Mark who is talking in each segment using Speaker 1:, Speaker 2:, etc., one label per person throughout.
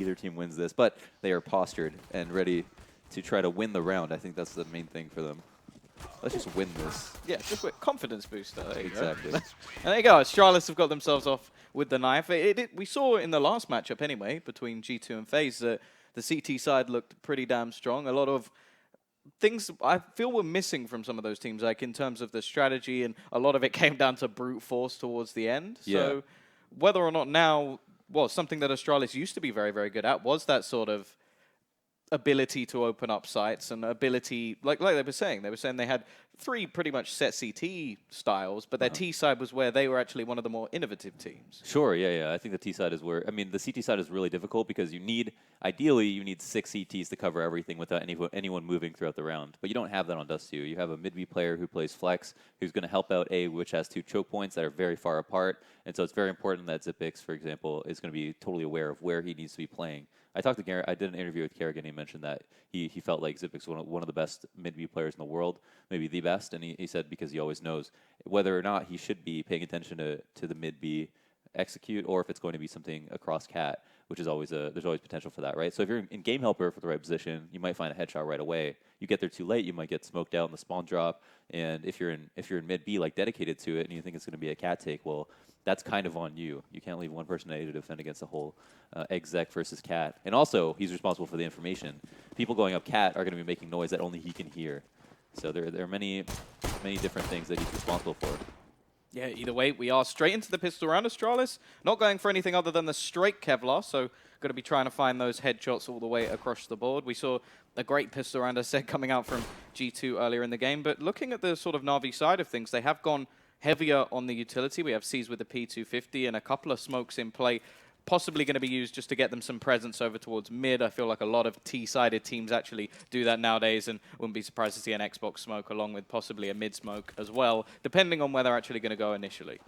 Speaker 1: either team wins this, but they are postured and ready to try to win the round. I think that's the main thing for them. Let's just win this.
Speaker 2: Yeah, just with confidence booster. There you
Speaker 1: Exactly.
Speaker 2: go. And there you go. Astralis have got themselves off with the knife. We saw in the last matchup anyway between G2 and FaZe that the CT side looked pretty damn strong. A lot of things I feel were missing from some of those teams, like in terms of the strategy, and a lot of it came down to brute force towards the end.
Speaker 1: Yeah.
Speaker 2: So whether or not now, well, something that Astralis used to be very, very good at was that sort of ability to open up sites and ability, like they were saying they had 3 pretty much set CT styles, but their T side was where they were actually one of the more innovative teams.
Speaker 1: Sure, yeah. I think the T side is where, I mean, the CT side is really difficult because ideally, you need 6 CTs to cover everything without anyone moving throughout the round. But you don't have that on dust2. You have a mid-B player who plays flex, who's going to help out A, which has 2 choke points that are very far apart. And so it's very important that Xyp9x, for example, is going to be totally aware of where he needs to be playing. I talked to Garrett. I did an interview with Kerrigan. He mentioned that he felt like Xyp9x was one of the best mid-B players in the world, maybe the best. And he said because he always knows whether or not he should be paying attention to the mid-B execute or if it's going to be something across cat, which is always there's always potential for that, right? So if you're in game helper for the right position, you might find a headshot right away. You get there too late, you might get smoked out in the spawn drop. And if you're in mid-B, like dedicated to it, and you think it's going to be a cat take, well, that's kind of on you. You can't leave one person A to defend against the whole exec versus cat. And also, he's responsible for the information. People going up cat are going to be making noise that only he can hear. So there are many different things that he's responsible for.
Speaker 2: Yeah, either way, we are straight into the pistol round. Astralis not going for anything other than the straight Kevlar, so going to be trying to find those headshots all the way across the board. We saw a great pistol round, I said, coming out from G2 earlier in the game, but looking at the sort of Navi side of things, they have gone heavier on the utility. We have C's with the P250 and a couple of smokes in play, possibly going to be used just to get them some presence over towards mid. I feel like a lot of T-sided teams actually do that nowadays, and wouldn't be surprised to see an Xbox smoke along with possibly a mid smoke as well, depending on where they're actually going to go initially.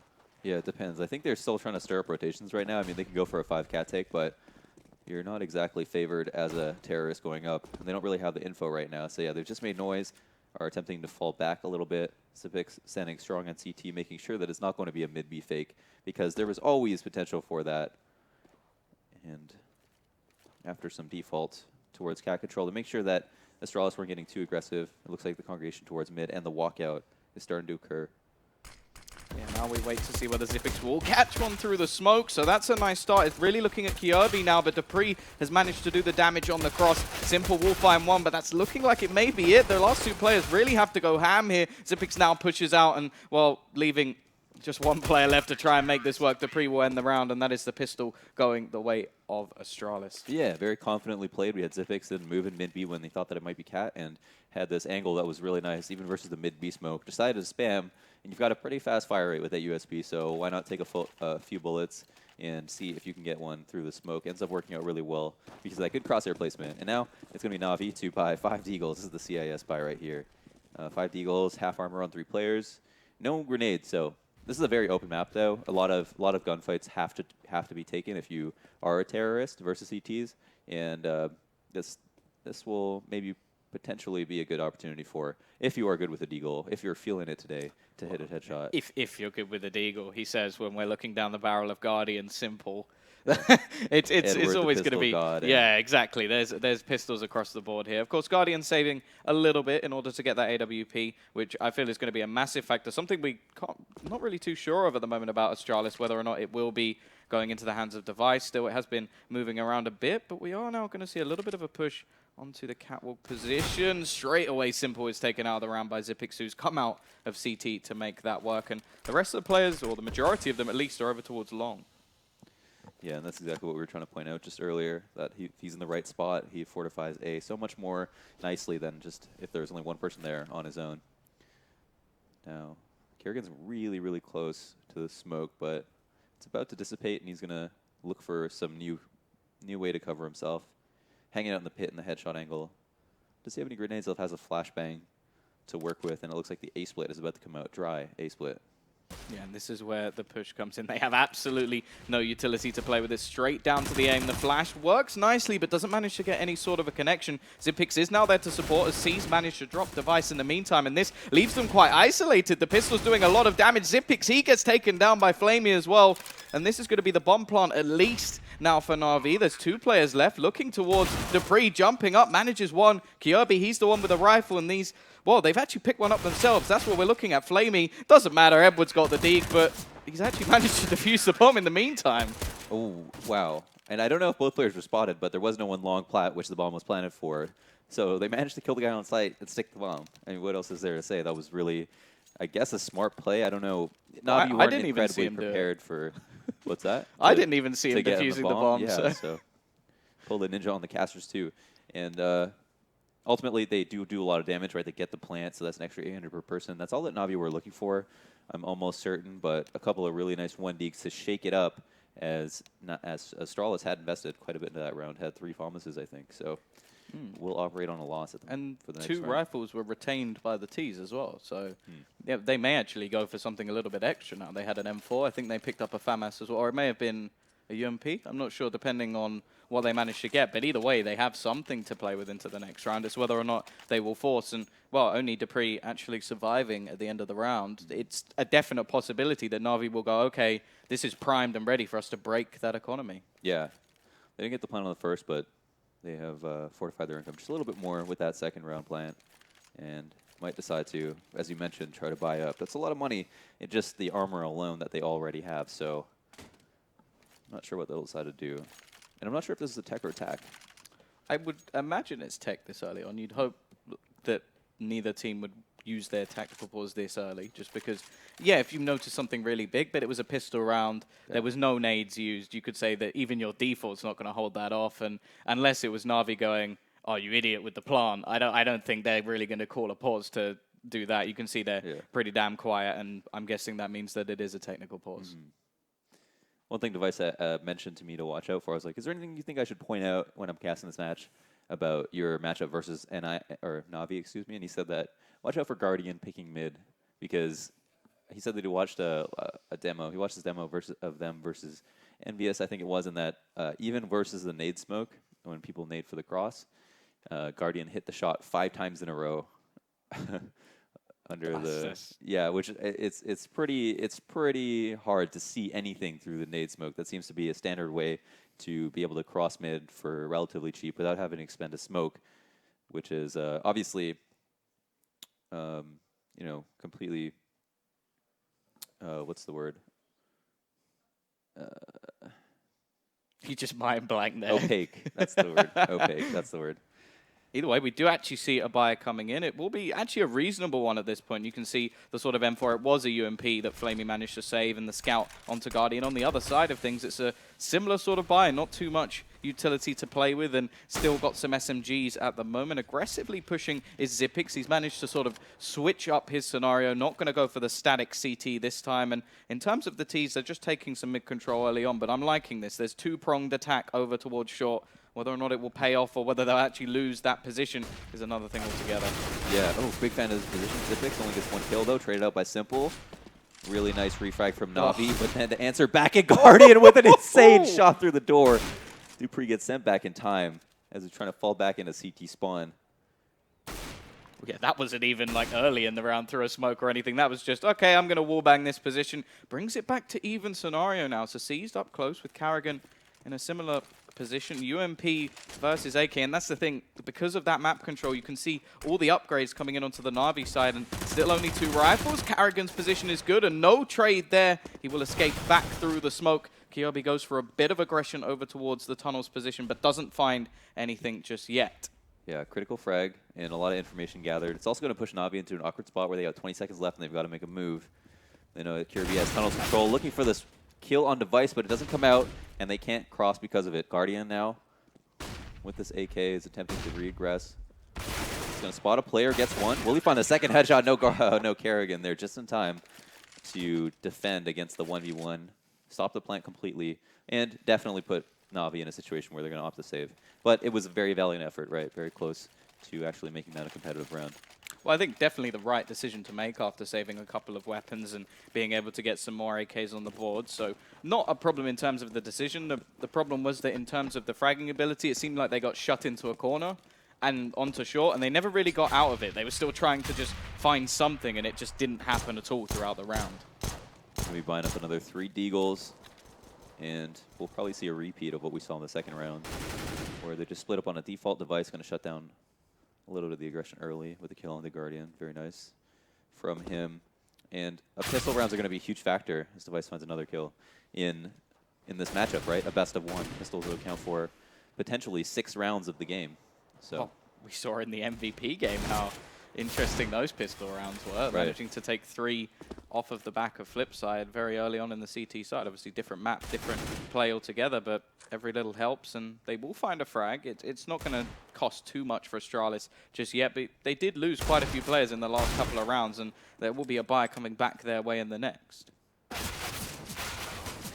Speaker 1: Yeah, it depends. I think they're still trying to stir up rotations right now. I mean, they could go for a 5 cat take, but you're not exactly favored as a terrorist going up, and they don't really have the info right now. So yeah, they've just made noise, are attempting to fall back a little bit. Xyp9x standing strong on CT, making sure that it's not going to be a mid-B fake, because there was always potential for that. And after some default towards cat control, to make sure that Astralis weren't getting too aggressive, it looks like the congregation towards mid and the walkout is starting to occur.
Speaker 2: Yeah, now we wait to see whether Xyp9x will catch one through the smoke, so that's a nice start. It's really looking at Kjaerbye now, but dupreeh has managed to do the damage on the cross. Simple will find one, but that's looking like it may be it. The last 2 players really have to go ham here. Xyp9x now pushes out and, well, leaving just 1 player left to try and make this work. dupreeh will end the round, and that is the pistol going the way of Astralis.
Speaker 1: Yeah, very confidently played. We had Xyp9x then moving mid-B when they thought that it might be cat, and had this angle that was really nice, even versus the mid-B smoke. Decided to spam, and you've got a pretty fast fire rate with that USP, so why not take a few bullets and see if you can get one through the smoke. Ends up working out really well because of that good crosshair placement. And now it's going to be Navi to buy 5 deagles. This is the CIS buy right here. 5 deagles, half armor on 3 players. No grenades, so this is a very open map, though. A lot of gunfights have to be taken if you are a terrorist versus ETs, and this will maybe potentially be a good opportunity for, if you are good with a deagle, if you're feeling it today, to hit a headshot.
Speaker 2: If you're good with a deagle, he says when we're looking down the barrel of Guardian, simple. it's always going to be yeah, exactly. There's pistols across the board here. Of course, Guardian saving a little bit in order to get that AWP, which I feel is going to be a massive factor. Something we not really too sure of at the moment about Astralis, whether or not it will be going into the hands of Device. Still, it has been moving around a bit, but we are now going to see a little bit of a push onto the catwalk position. Straight away, Simple is taken out of the round by Xyp9x, who's come out of CT to make that work, and the rest of the players, or the majority of them at least, are over towards long.
Speaker 1: Yeah, and that's exactly what we were trying to point out just earlier, that he's in the right spot. He fortifies A so much more nicely than just if there's only one person there on his own. Now, Kerrigan's really, really close to the smoke, but it's about to dissipate, and he's going to look for some new way to cover himself. Hanging out in the pit in the headshot angle. Does he have any grenades? He has a flashbang to work with, and it looks like the A-split is about to come out dry. A-split.
Speaker 2: Yeah, and this is where the push comes in. They have absolutely no utility to play with it. Straight down to the aim. The flash works nicely, but doesn't manage to get any sort of a connection. Xyp9x is now there to support as C's managed to drop Device in the meantime, and this leaves them quite isolated. The pistol's doing a lot of damage. Xyp9x, he gets taken down by Flamey as well, and this is going to be the bomb plant at least. now for Na'Vi. There's 2 players left, looking towards Dupree, jumping up, manages one. Kirby, he's the one with the rifle, and these, well, they've actually picked one up themselves. That's what we're looking at. Flamey, doesn't matter, Edward's got the deke, but he's actually managed to defuse the bomb in the meantime.
Speaker 1: Oh, wow. And I don't know if both players were spotted, but there was no one long plat, which the bomb was planted for. So they managed to kill the guy on site and stick the bomb. I mean, what else is there to say? That was really, I guess, a smart play. I don't know. Navi, you weren't incredibly prepared for, what's that?
Speaker 2: I didn't even see him defusing the bomb.
Speaker 1: Yeah, so pull the ninja on the casters too. And ultimately, they do a lot of damage, right? They get the plant, so that's an extra 800 per person. That's all that Navi were looking for, I'm almost certain. But a couple of really nice 1-dekes to shake it up, as Astralis had invested quite a bit into that round, had 3 Famuses, I think. So we'll operate on a loss for the next
Speaker 2: 2
Speaker 1: round.
Speaker 2: Rifles were retained by the Ts as well. So yeah, they may actually go for something a little bit extra now. They had an M4. I think they picked up a FAMAS as well. Or it may have been a UMP. I'm not sure, depending on what they managed to get. But either way, they have something to play with into the next round. It's whether or not they will force. And, well, only Dupree actually surviving at the end of the round. It's a definite possibility that Na'Vi will go, okay, this is primed and ready for us to break that economy.
Speaker 1: Yeah. They didn't get the plant on the first, but they have fortified their income just a little bit more with that second round plant. And might decide to, as you mentioned, try to buy up. That's a lot of money in just the armor alone that they already have. So I'm not sure what they'll decide to do. And I'm not sure if this is a tech or attack.
Speaker 2: I would imagine it's tech this early on. You'd hope that neither team would use their tactical pause this early, just because, yeah, if you notice something really big, but it was a pistol round, there was no nades used, you could say that even your default's not going to hold that off, and unless it was Navi going, oh, you idiot with the plant, I don't think they're really going to call a pause to do that. You can see they're pretty damn quiet, and I'm guessing that means that it is a technical pause.
Speaker 1: One thing Device mentioned to me to watch out for, I was like, is there anything you think I should point out when I'm casting this match about your matchup versus Navi, excuse me? And he said that, watch out for Guardian picking mid, because he said that he watched a demo. He watched this demo of them versus Envious, I think it was, and that even versus the nade smoke, when people nade for the cross, Guardian hit the shot 5 times in a row. Under which it's pretty hard to see anything through the nade smoke. That seems to be a standard way to be able to cross mid for relatively cheap without having to expend a smoke, which is obviously completely what's the word?
Speaker 2: You just mind blank there.
Speaker 1: Opaque. That's the word. Opaque. That's the word.
Speaker 2: Either way, we do actually see a buyer coming in. It will be actually a reasonable one at this point. You can see the sort of M4. It was a UMP that Flamey managed to save, and the scout onto Guardian. On the other side of things, it's a similar sort of buy. Not too much utility to play with, and still got some SMGs at the moment. Aggressively pushing is Zipix. He's managed to sort of switch up his scenario. Not going to go for the static CT this time. And in terms of the Ts, they're just taking some mid-control early on, but I'm liking this. There's 2-pronged attack over towards short. Whether or not it will pay off or whether they'll actually lose that position is another thing altogether.
Speaker 1: Yeah, big fan of this position. Zipix only gets 1 kill, though, traded out by Simple. Really nice refrag from Navi, but then to answer back at Guardian with an insane shot through the door. Dupree gets sent back in time as he's trying to fall back into CT spawn.
Speaker 2: Yeah, that wasn't even like early in the round through a smoke or anything. That was just, okay, I'm going to wallbang this position. Brings it back to even scenario now. So seized up close with Carrigan in a similar position. UMP versus AK, and that's the thing. Because of that map control, you can see all the upgrades coming in onto the Navi side, and still only 2 rifles. Carrigan's position is good, and no trade there. He will escape back through the smoke. Kyobi goes for a bit of aggression over towards the tunnel's position, but doesn't find anything just yet.
Speaker 1: Yeah, critical frag and a lot of information gathered. It's also going to push Navi into an awkward spot where they got 20 seconds left and they've got to make a move. They know that Kirby has tunnels control, looking for this kill on Device, but it doesn't come out, and they can't cross because of it. Guardian now, with this AK, is attempting to regress. He's going to spot a player, gets one. Will he find the second headshot? No Carrigan there, just in time to defend against the 1v1, stop the plant completely, and definitely put Navi in a situation where they're going to opt to save. But it was a very valiant effort, right? Very close to actually making that a competitive round.
Speaker 2: Well, I think definitely the right decision to make after saving a couple of weapons and being able to get some more AKs on the board. So not a problem in terms of the decision. The problem was that in terms of the fragging ability, it seemed like they got shut into a corner and onto short, and they never really got out of it. They were still trying to just find something, and it just didn't happen at all throughout the round.
Speaker 1: Going to be buying up another 3 deagles. And we'll probably see a repeat of what we saw in the second round, where they just split up on a default device, going to shut down a little bit of the aggression early with the kill on the Guardian. Very nice from him. And pistol rounds are going to be a huge factor as Device finds another kill in this matchup, right? A best of one. Pistols will account for potentially 6 rounds of the game. So
Speaker 2: well, we saw in the MVP game how interesting those pistol rounds were, managing to take 3 off of the back of Flipside very early on in the CT side. Obviously, different map, different play altogether, but every little helps, and they will find a frag. It's not going to cost too much for Astralis just yet, but they did lose quite a few players in the last couple of rounds, and there will be a buy coming back their way in the next.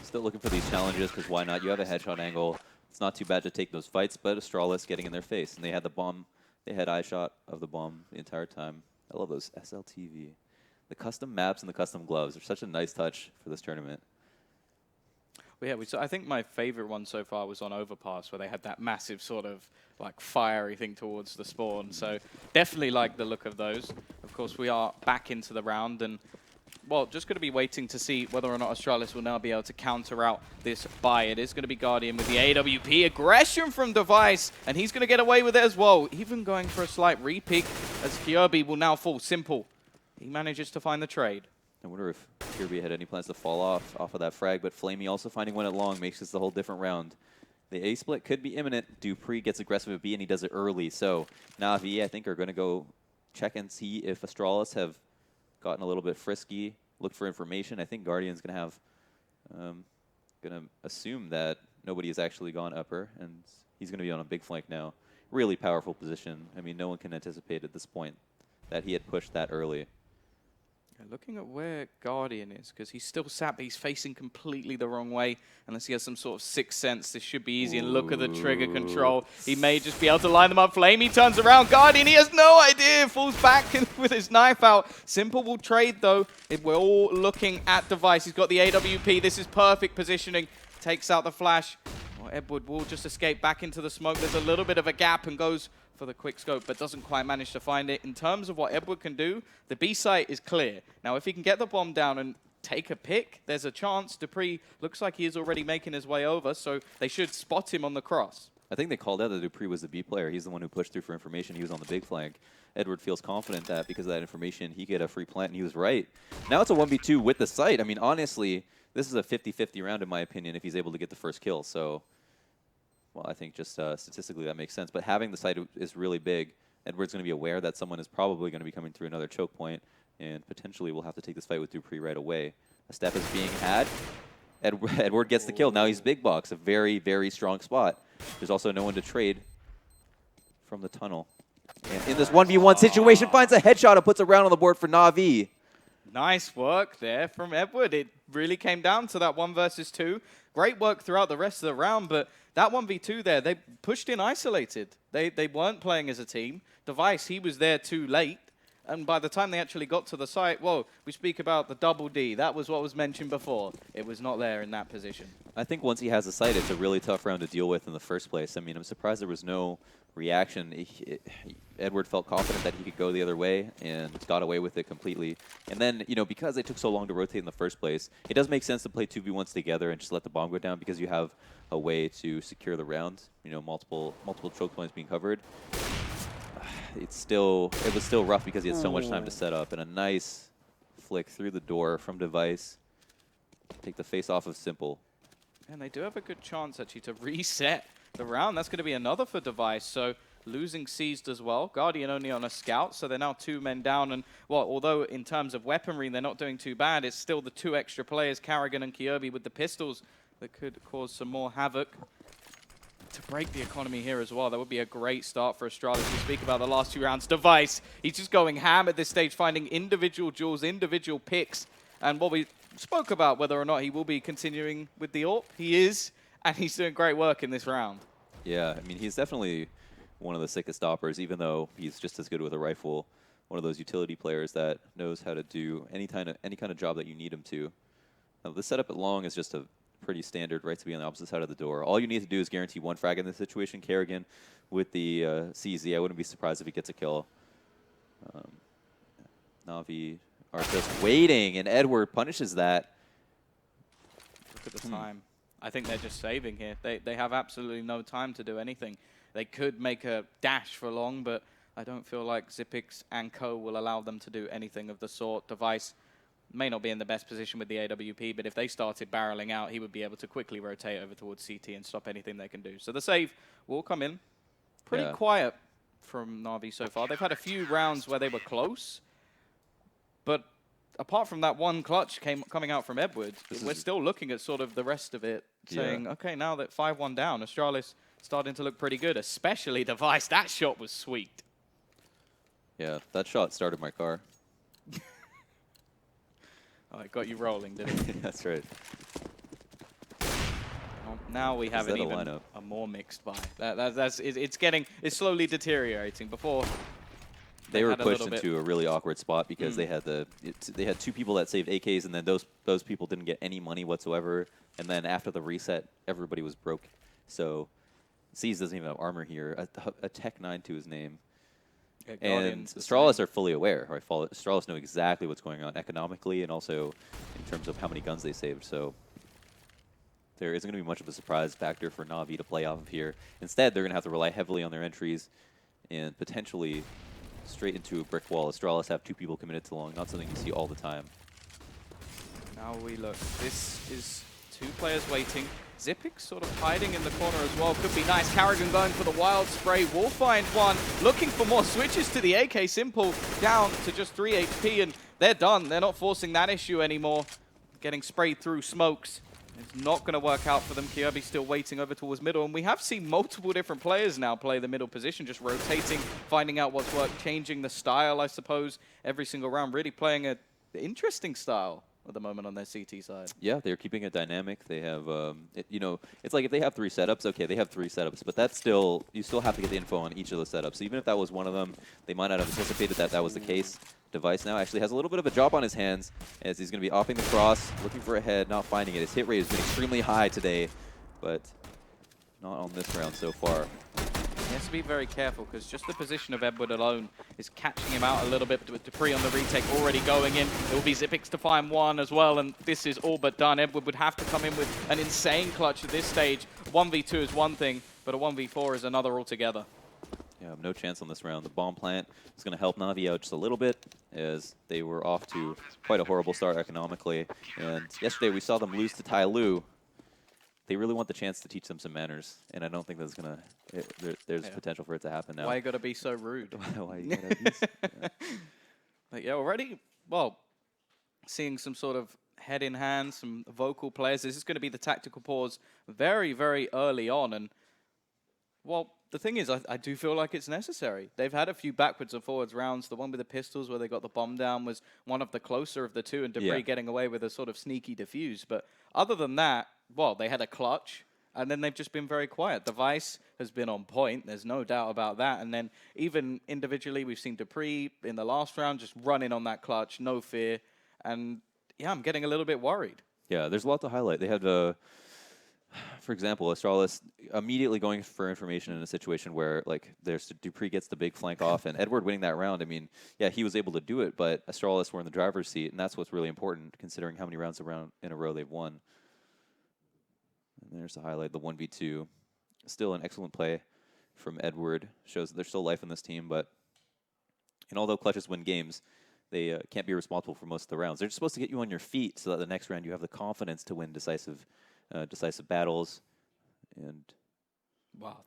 Speaker 1: Still looking for these challenges, because why not? You have a headshot angle. It's not too bad to take those fights, but Astralis getting in their face, and they had the bomb. They had eye shot of the bomb the entire time. I love those SLTV. The custom maps and the custom gloves are such a nice touch for this tournament.
Speaker 2: Well, yeah, I think my favorite one so far was on Overpass, where they had that massive sort of like fiery thing towards the spawn. So definitely like the look of those. Of course, we are back into the round, and well, just going to be waiting to see whether or not Astralis will now be able to counter out this buy. It is going to be Guardian with the AWP. Aggression from Device, and he's going to get away with it as well. Even going for a slight repick as Kirby will now fall. Simple. He manages to find the trade.
Speaker 1: I wonder if Kirby had any plans to fall off of that frag, but Flamey also finding one at long makes this a whole different round. The A split could be imminent. Dupree gets aggressive at B, and he does it early. So Navi, I think, are going to go check and see if Astralis have gotten a little bit frisky, look for information. I think Guardian's going to have, going to assume that nobody has actually gone upper, and he's going to be on a big flank now. Really powerful position. I mean, no one can anticipate at this point that he had pushed that early.
Speaker 2: Yeah, looking at where Guardian is, because he's still sat, but he's facing completely the wrong way. Unless he has some sort of sixth sense, this should be easy. And look at the trigger control. He may just be able to line them up. Flamey turns around. Guardian, he has no idea. Falls back with his knife out. Simple will trade, though. If we're all looking at Device, he's got the AWP. This is perfect positioning. Takes out the flash. Well, Edward will just escape back into the smoke. There's a little bit of a gap and goes for the quick scope, but doesn't quite manage to find it. In terms of what Edward can do, the B site is clear. Now, if he can get the bomb down and take a pick, there's a chance. Dupree looks like he is already making his way over, so they should spot him on the cross.
Speaker 1: I think they called out that Dupree was the B player. He's the one who pushed through for information. He was on the big flank. Edward feels confident that because of that information, he get a free plant, and he was right. Now it's a 1v2 with the site. I mean, honestly, this is a 50-50 round, in my opinion, if he's able to get the first kill. So, well, I think just statistically that makes sense. But having the site is really big. Edward's going to be aware that someone is probably going to be coming through another choke point, and potentially will have to take this fight with Dupree right away. A step is being had. Edward gets the kill. Now he's big box, a very, very strong spot. There's also no one to trade from the tunnel. And in this 1v1 situation, finds a headshot and puts a round on the board for Navi.
Speaker 2: Nice work there from Edward. It really came down to that 1 versus 2. Great work throughout the rest of the round, but that 1v2 there, they pushed in isolated. They weren't playing as a team. Device, he was there too late. And by the time they actually got to the site, well, we speak about the double D. That was what was mentioned before. It was not there in that position.
Speaker 1: I think once he has the site, it's a really tough round to deal with in the first place. I mean, I'm surprised there was no reaction. Edward felt confident that he could go the other way and got away with it completely. And then, you know, because they took so long to rotate in the first place, it does make sense to play 2v1s together and just let the bomb go down because you have a way to secure the round. You know, multiple choke points being covered. It was still rough because he had so much time to set up, and a nice flick through the door from Device. Take the face off of Simple.
Speaker 2: And they do have a good chance actually to reset the round. That's going to be another for Device. So losing Seized as well. Guardian only on a scout, so they're now 2 men down. And well, although in terms of weaponry they're not doing too bad, it's still the 2 extra players, Carrigan and Kirby, with the pistols that could cause some more havoc. To break the economy here as well. That would be a great start for Astralis. We speak about the last 2 rounds. Device, he's just going ham at this stage, finding individual jewels, individual picks. And what we spoke about, whether or not he will be continuing with the AWP, he is, and he's doing great work in this round.
Speaker 1: Yeah, I mean, he's definitely one of the sickest stoppers, even though he's just as good with a rifle. One of those utility players that knows how to do any kind of job that you need him to. Now, the setup at long is just a pretty standard, right, to be on the opposite side of the door. All you need to do is guarantee 1 frag in this situation. Kerrigan with the CZ, I wouldn't be surprised if he gets a kill. Navi are just waiting, and Edward punishes that.
Speaker 2: Look at the time. I think they're just saving here. They have absolutely no time to do anything. They could make a dash for long, but I don't feel like Xyp9x and co will allow them to do anything of the sort. Device may not be in the best position with the AWP, but if they started barreling out, he would be able to quickly rotate over towards CT and stop anything they can do. So the save will come in. Pretty quiet from Na'Vi so far. They've had a few rounds where they were close, but apart from that one clutch coming out from Edward, we're still looking at sort of the rest of it, saying, okay, now that 5-1 down, Astralis starting to look pretty good, especially Device. That shot was sweet.
Speaker 1: Yeah, that shot started my car.
Speaker 2: Oh, it got you rolling, didn't it?
Speaker 1: That's right.
Speaker 2: Well, now we have an even a more mixed buy. It's slowly deteriorating. Before
Speaker 1: they were pushed into a really awkward spot because they had they had two people that saved AKs, and then those people didn't get any money whatsoever. And then after the reset, everybody was broke. So C's doesn't even have armor here. A Tech 9 to his name. And Astralis are fully aware. Right? Astralis know exactly what's going on economically and also in terms of how many guns they saved. So there isn't going to be much of a surprise factor for Navi to play off of here. Instead, they're going to have to rely heavily on their entries and potentially straight into a brick wall. Astralis have two people committed to long, not something you see all the time.
Speaker 2: Now we look. This is two players waiting. Xyp9x sort of hiding in the corner as well. Could be nice. Karrigan going for the wild spray. Will find one. Looking for more switches to the AK. Simple down to just 3 HP, and they're done. They're not forcing that issue anymore. Getting sprayed through smokes. It's not going to work out for them. Kirby still waiting over towards middle, and we have seen multiple different players now play the middle position, just rotating, finding out what's worked, changing the style, I suppose, every single round. Really playing an interesting style at the moment on their CT side. Yeah, they're keeping it dynamic. They have, you know, it's like if they have 3 setups, okay, they have 3 setups, but that's still, you still have to get the info on each of those setups. So even if that was one of them, they might not have anticipated that that was the case. Device now actually has a little bit of a job on his hands as he's going to be offing the cross, looking for a head, not finding it. His hit rate has been extremely high today, but not on this round so far. He has to be very careful because just the position of Edward alone is catching him out a little bit with Dupree on the retake already going in. It will be Xyp9x to find one as well, and this is all but done. Edward would have to come in with an insane clutch at this stage. 1v2 is one thing, but a 1v4 is another altogether. Yeah, no chance on this round. The bomb plant is going to help Navi out just a little bit as they were off to quite a horrible start economically. And yesterday we saw them lose to Tai Lu. They really want the chance to teach them some manners, and I don't think that's going to, there's potential for it to happen now. Why you got to be so rude? Why you got to be so, But yeah, already, well, seeing some sort of head in hand, some vocal players. This is going to be the tactical pause very, very early on, and well, the thing is, I do feel like it's necessary. They've had a few backwards and forwards rounds. The one with the pistols where they got the bomb down was one of the closer of the two, and Dupree getting away with a sort of sneaky defuse. But other than that, well, they had a clutch, and then they've just been very quiet. Device has been on point. There's no doubt about that. And then even individually, we've seen Dupree in the last round just running on that clutch, no fear. And yeah, I'm getting a little bit worried. Yeah, there's a lot to highlight. They had for example, Astralis immediately going for information in a situation where, like, there's Dupree gets the big flank off, and Edward winning that round. I mean, yeah, he was able to do it, but Astralis were in the driver's seat, and that's what's really important, considering how many rounds in a row they've won. And there's the highlight, the 1v2. Still an excellent play from Edward. Shows that there's still life in this team, but and although clutches win games, they can't be responsible for most of the rounds. They're just supposed to get you on your feet so that the next round you have the confidence to win decisive battles and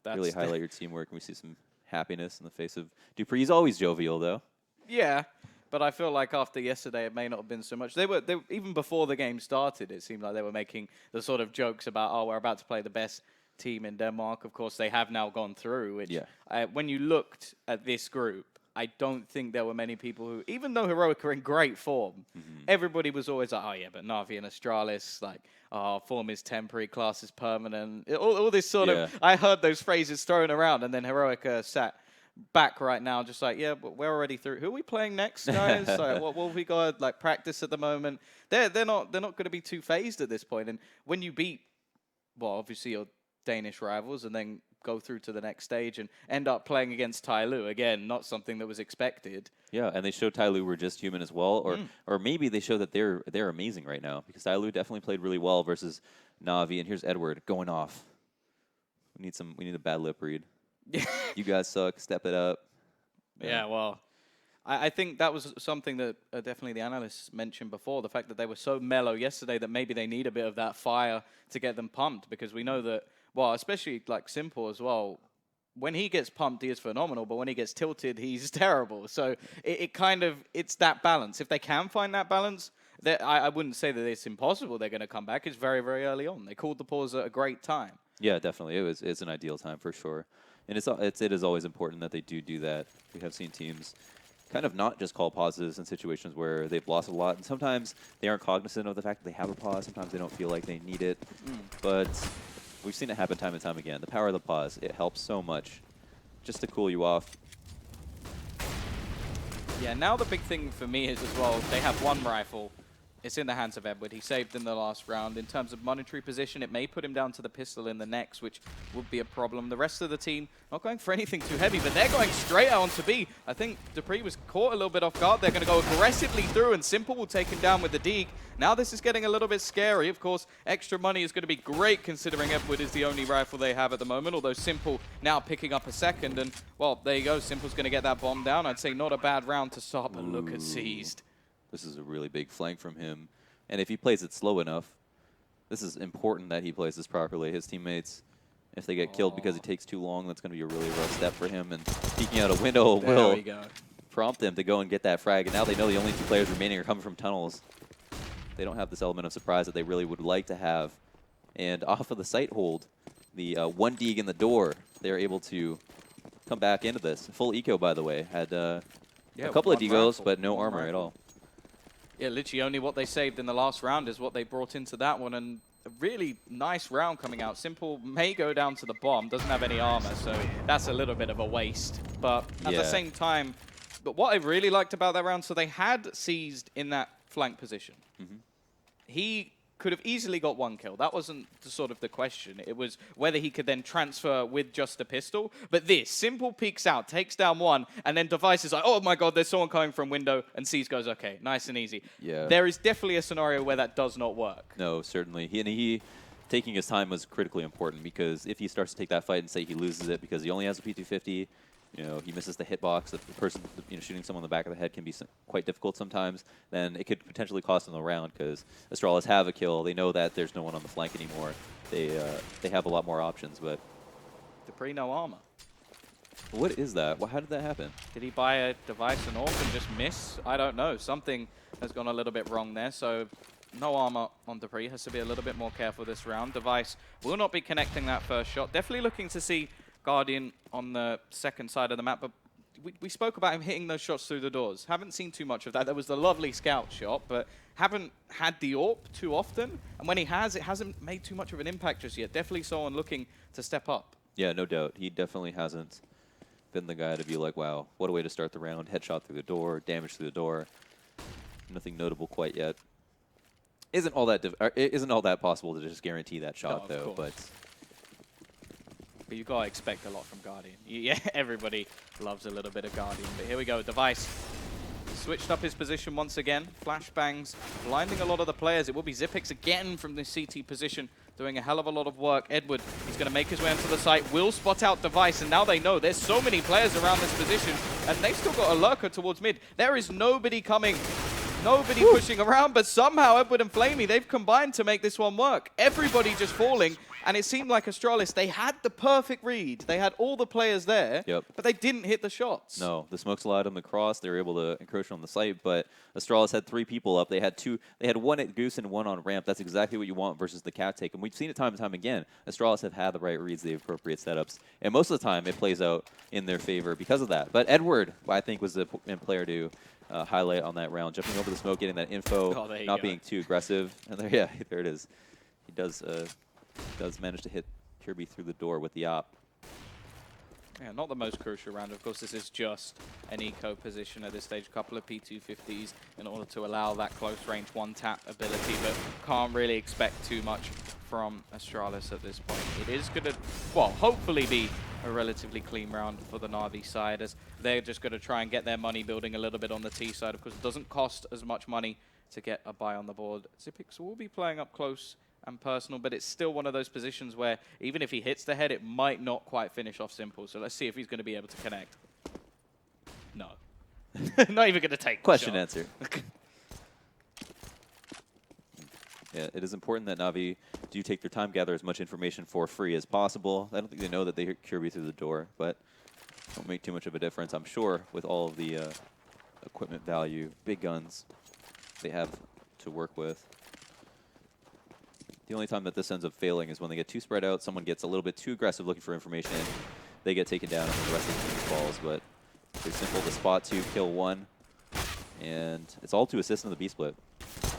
Speaker 2: really highlight your teamwork. And we see some happiness in the face of Dupree. He's always jovial, though. Yeah, but I feel like after yesterday, it may not have been so much. They were even before the game started, it seemed like they were making the sort of jokes about, oh, we're about to play the best team in Denmark. Of course, they have now gone through, which when you looked at this group, I don't think there were many people who, even though Heroic are in great form, everybody was always like, oh yeah, but Navi and Astralis, like, form is temporary, class is permanent. All this sort of, I heard those phrases thrown around, and then Heroic sat back right now just like, yeah, but we're already through. Who are we playing next, guys? Like, what have we got, like, practice at the moment? They're not going to be too phased at this point. And when you beat, well, obviously your Danish rivals and then go through to the next stage and end up playing against Tyloo. Again, not something that was expected.
Speaker 1: Yeah, and they showed Tyloo were just human as well, or maybe they show that they're amazing right now, because Tyloo definitely played really well versus Navi, and here's Edward going off. We need a bad lip read. You guys suck, step it up.
Speaker 2: Yeah, well, I think that was something that definitely the analysts mentioned before, the fact that they were so mellow yesterday that maybe they need a bit of that fire to get them pumped, because we know that, well, especially like Simple as well, when he gets pumped, he is phenomenal, but when he gets tilted, he's terrible. So it's that balance. If they can find that balance, I wouldn't say that it's impossible they're going to come back. It's very, very early on. They called the pause at a great time.
Speaker 1: Yeah, definitely. It's an ideal time for sure. And it is always important that they do that. We have seen teams kind of not just call pauses in situations where they've lost a lot. And sometimes they aren't cognizant of the fact that they have a pause. Sometimes they don't feel like they need it. But we've seen it happen time and time again. The power of the pause, it helps so much just to cool you off.
Speaker 2: Yeah, now the big thing for me is as well, they have one rifle. It's in the hands of Edward. He saved in the last round. In terms of monetary position, it may put him down to the pistol in the next, which would be a problem. The rest of the team not going for anything too heavy, but they're going straight out onto B. I think dupreeh was caught a little bit off guard. They're going to go aggressively through, and Simple will take him down with the Deke. Now this is getting a little bit scary. Of course, extra money is going to be great considering Edward is the only rifle they have at the moment, although Simple now picking up a second. And, well, there you go. Simple's going to get that bomb down. I'd say not a bad round to start, but look at Seized.
Speaker 1: This is a really big flank from him. And if he plays it slow enough, this is important that he plays this properly. His teammates, if they get killed because it takes too long, that's going to be a really rough step for him. And peeking out a window will prompt them to go and get that frag. And now they know the only two players remaining are coming from tunnels. They don't have this element of surprise that they really would like to have. And off of the sight hold, the one Deeg in the door, they're able to come back into this. Full eco, by the way. Had a couple of degos, but no armor at all.
Speaker 2: Yeah, literally only what they saved in the last round is what they brought into that one, and a really nice round coming out. Simple may go down to the bomb, doesn't have any armor, so that's a little bit of a waste. But at the same time, but what I really liked about that round, so they had Seized in that flank position. He could have easily got one kill. That wasn't the question. It was whether he could then transfer with just a pistol. But this, Simple peeks out, takes down one, and then Device is like, oh my god, there's someone coming from window, and Seized goes, okay, nice and easy.
Speaker 1: Yeah.
Speaker 2: There is definitely a scenario where that does not work.
Speaker 1: No, certainly. He taking his time was critically important, because if he starts to take that fight and say he loses it because he only has a P250, he misses the hitbox, the person shooting someone in the back of the head can be quite difficult sometimes, then it could potentially cost them the round, because Astralis have a kill. They know that there's no one on the flank anymore. They have a lot more options, but
Speaker 2: dupreeh no armor.
Speaker 1: What is that? How did that happen?
Speaker 2: Did he buy a Device and AWP and just miss? I don't know. Something has gone a little bit wrong there, so no armor on dupreeh. Has to be a little bit more careful this round. Device will not be connecting that first shot. Definitely looking to see Guardian on the second side of the map, but we spoke about him hitting those shots through the doors. Haven't seen too much of that. There was the lovely scout shot, but haven't had the AWP too often. And when he has, it hasn't made too much of an impact just yet. Definitely someone looking to step up.
Speaker 1: Yeah, no doubt. He definitely hasn't been the guy to be like, wow, what a way to start the round. Headshot through the door, damage through the door. Nothing notable quite yet. Isn't all that possible to just guarantee that shot, though, but
Speaker 2: you've got to expect a lot from Guardian. Yeah, everybody loves a little bit of Guardian. But here we go. Device switched up his position once again. Flashbangs blinding a lot of the players. It will be Xyp9x again from the CT position, doing a hell of a lot of work. Edward, he's going to make his way onto the site, will spot out Device, and now they know there's so many players around this position, and they've still got a lurker towards mid. There is nobody coming. Nobody pushing around, but somehow Edward and Flamey, they've combined to make this one work. Everybody just falling, and it seemed like Astralis, they had the perfect read. They had all the players there, but they didn't hit the shots.
Speaker 1: No, the smokes allowed them to cross. They were able to encroach on the site, but Astralis had 3 people up. They had one at Goose and one on ramp. That's exactly what you want versus the cat take, and we've seen it time and time again. Astralis have had the right reads, the appropriate setups, and most of the time it plays out in their favor because of that. But Edward, I think, was the player to highlight on that round, jumping over the smoke, getting that info, not being too aggressive. And there it is. He does manage to hit Kirby through the door with the op.
Speaker 2: Yeah, not the most crucial round. Of course, this is just an eco position at this stage. A couple of P250s in order to allow that close range one-tap ability, but can't really expect too much from Astralis at this point. It is going to, well, hopefully be a relatively clean round for the Navi side, as they're just going to try and get their money building a little bit on the T side. Of course, it doesn't cost as much money to get a buy on the board. Zipix will be playing up close and personal, but it's still one of those positions where even if he hits the head, it might not quite finish off Simple. So let's see if he's going to be able to connect. No. Not even going to take
Speaker 1: question answer. Yeah, it is important that Navi do take their time, gather as much information for free as possible. I don't think they know that they hear Kirby through the door, but don't make too much of a difference. I'm sure with all of the equipment value, big guns they have to work with. The only time that this ends up failing is when they get too spread out, someone gets a little bit too aggressive looking for information, they get taken down and the rest of the team falls. But it's simple to spot 2, kill 1, and it's all to assist in the B-split.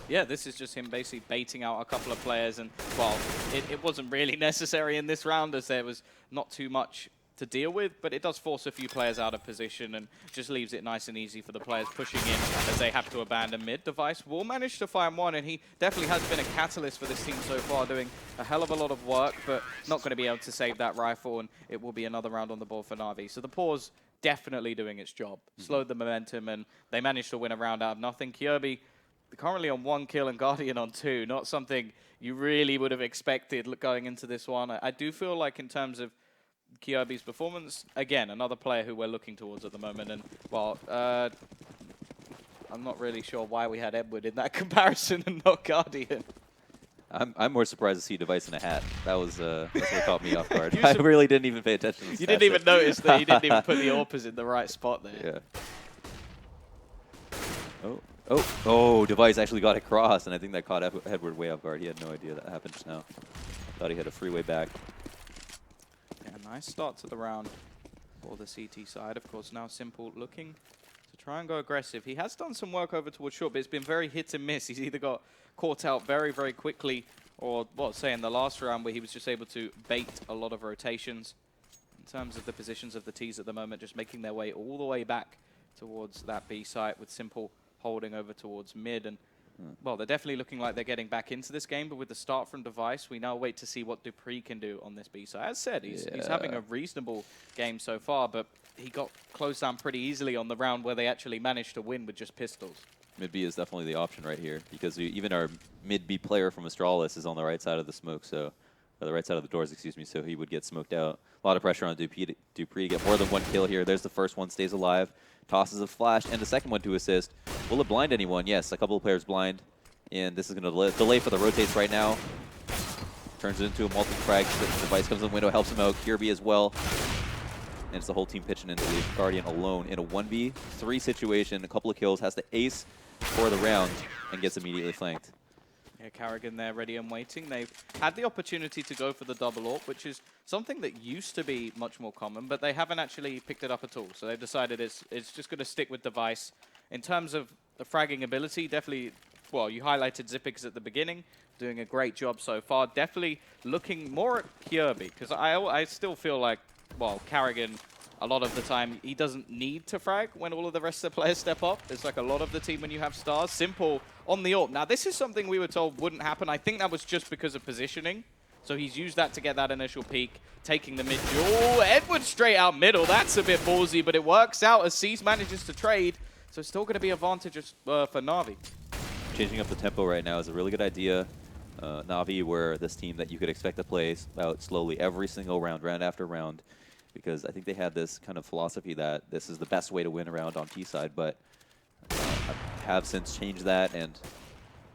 Speaker 2: Yeah, this is just him basically baiting out a couple of players, and, well, it wasn't really necessary in this round as there was not too much to deal with, but it does force a few players out of position and just leaves it nice and easy for the players pushing in as they have to abandon mid. Device will manage to find one, and he definitely has been a catalyst for this team so far, doing a hell of a lot of work, but not going to be able to save that rifle, and it will be another round on the board for Navi. So the pause definitely doing its job. Slowed the momentum, and they managed to win a round out of nothing. Kirby currently on 1 kill and Guardian on 2, not something you really would have expected going into this one. I do feel like in terms of Kirby's performance, again, another player who we're looking towards at the moment, and, well, I'm not really sure why we had Edward in that comparison and not Guardian.
Speaker 1: I'm more surprised to see Device in a hat. That was that's what caught me off guard. I really didn't even pay attention to this.
Speaker 2: You didn't even notice that he didn't even put the AWPers in the right spot there.
Speaker 1: Yeah. Oh, Device actually got across, and I think that caught Edward way off guard. He had no idea that happened just now. Thought he had a freeway back.
Speaker 2: Yeah, nice start to the round for the CT side. Of course, now Simple looking to try and go aggressive. He has done some work over towards short, but it's been very hit and miss. He's either got caught out very, very quickly, or, well, say in the last round where he was just able to bait a lot of rotations. In terms of the positions of the Ts at the moment, just making their way all the way back towards that B site, with Simple holding over towards mid. And, well, they're definitely looking like they're getting back into this game, but with the start from Device, we now wait to see what Dupree can do on this B side. As said, he's having a reasonable game so far, but he got closed down pretty easily on the round where they actually managed to win with just pistols.
Speaker 1: Mid B is definitely the option right here, because even our mid B player from Astralis is on the right side of the smoke, so the right side of the doors, excuse me, so he would get smoked out. A lot of pressure on Dupree to get more than 1 kill here. There's the first one, stays alive, tosses a flash, and the second one to assist. Will it blind anyone? Yes, a couple of players blind, and this is going to delay for the rotates right now. Turns it into a multi-frag. Device comes in the window, helps him out. Kirby as well. And it's the whole team pitching in to leave Guardian alone in a 1v3 situation. A couple of kills, has to ace for the round, and gets immediately flanked.
Speaker 2: Yeah, Carrigan there ready and waiting. They've had the opportunity to go for the double AWP, which is something that used to be much more common, but they haven't actually picked it up at all. So they've decided it's just going to stick with Device. In terms of the fragging ability, definitely, well, you highlighted Zipix at the beginning, doing a great job so far. Definitely looking more at Kirby, because I still feel like, well, Carrigan, a lot of the time, he doesn't need to frag when all of the rest of the players step up. It's like a lot of the team when you have stars. Simple on the AWP. Now, this is something we were told wouldn't happen. I think that was just because of positioning. So he's used that to get that initial peek, taking the mid-duel. Edward straight out middle. That's a bit ballsy, but it works out as Cease manages to trade. So it's still going to be advantageous for Navi.
Speaker 1: Changing up the tempo right now is a really good idea. Navi were this team that you could expect to play out slowly every single round, round after round, because I think they had this kind of philosophy that this is the best way to win a round on T side, but I have since changed that, and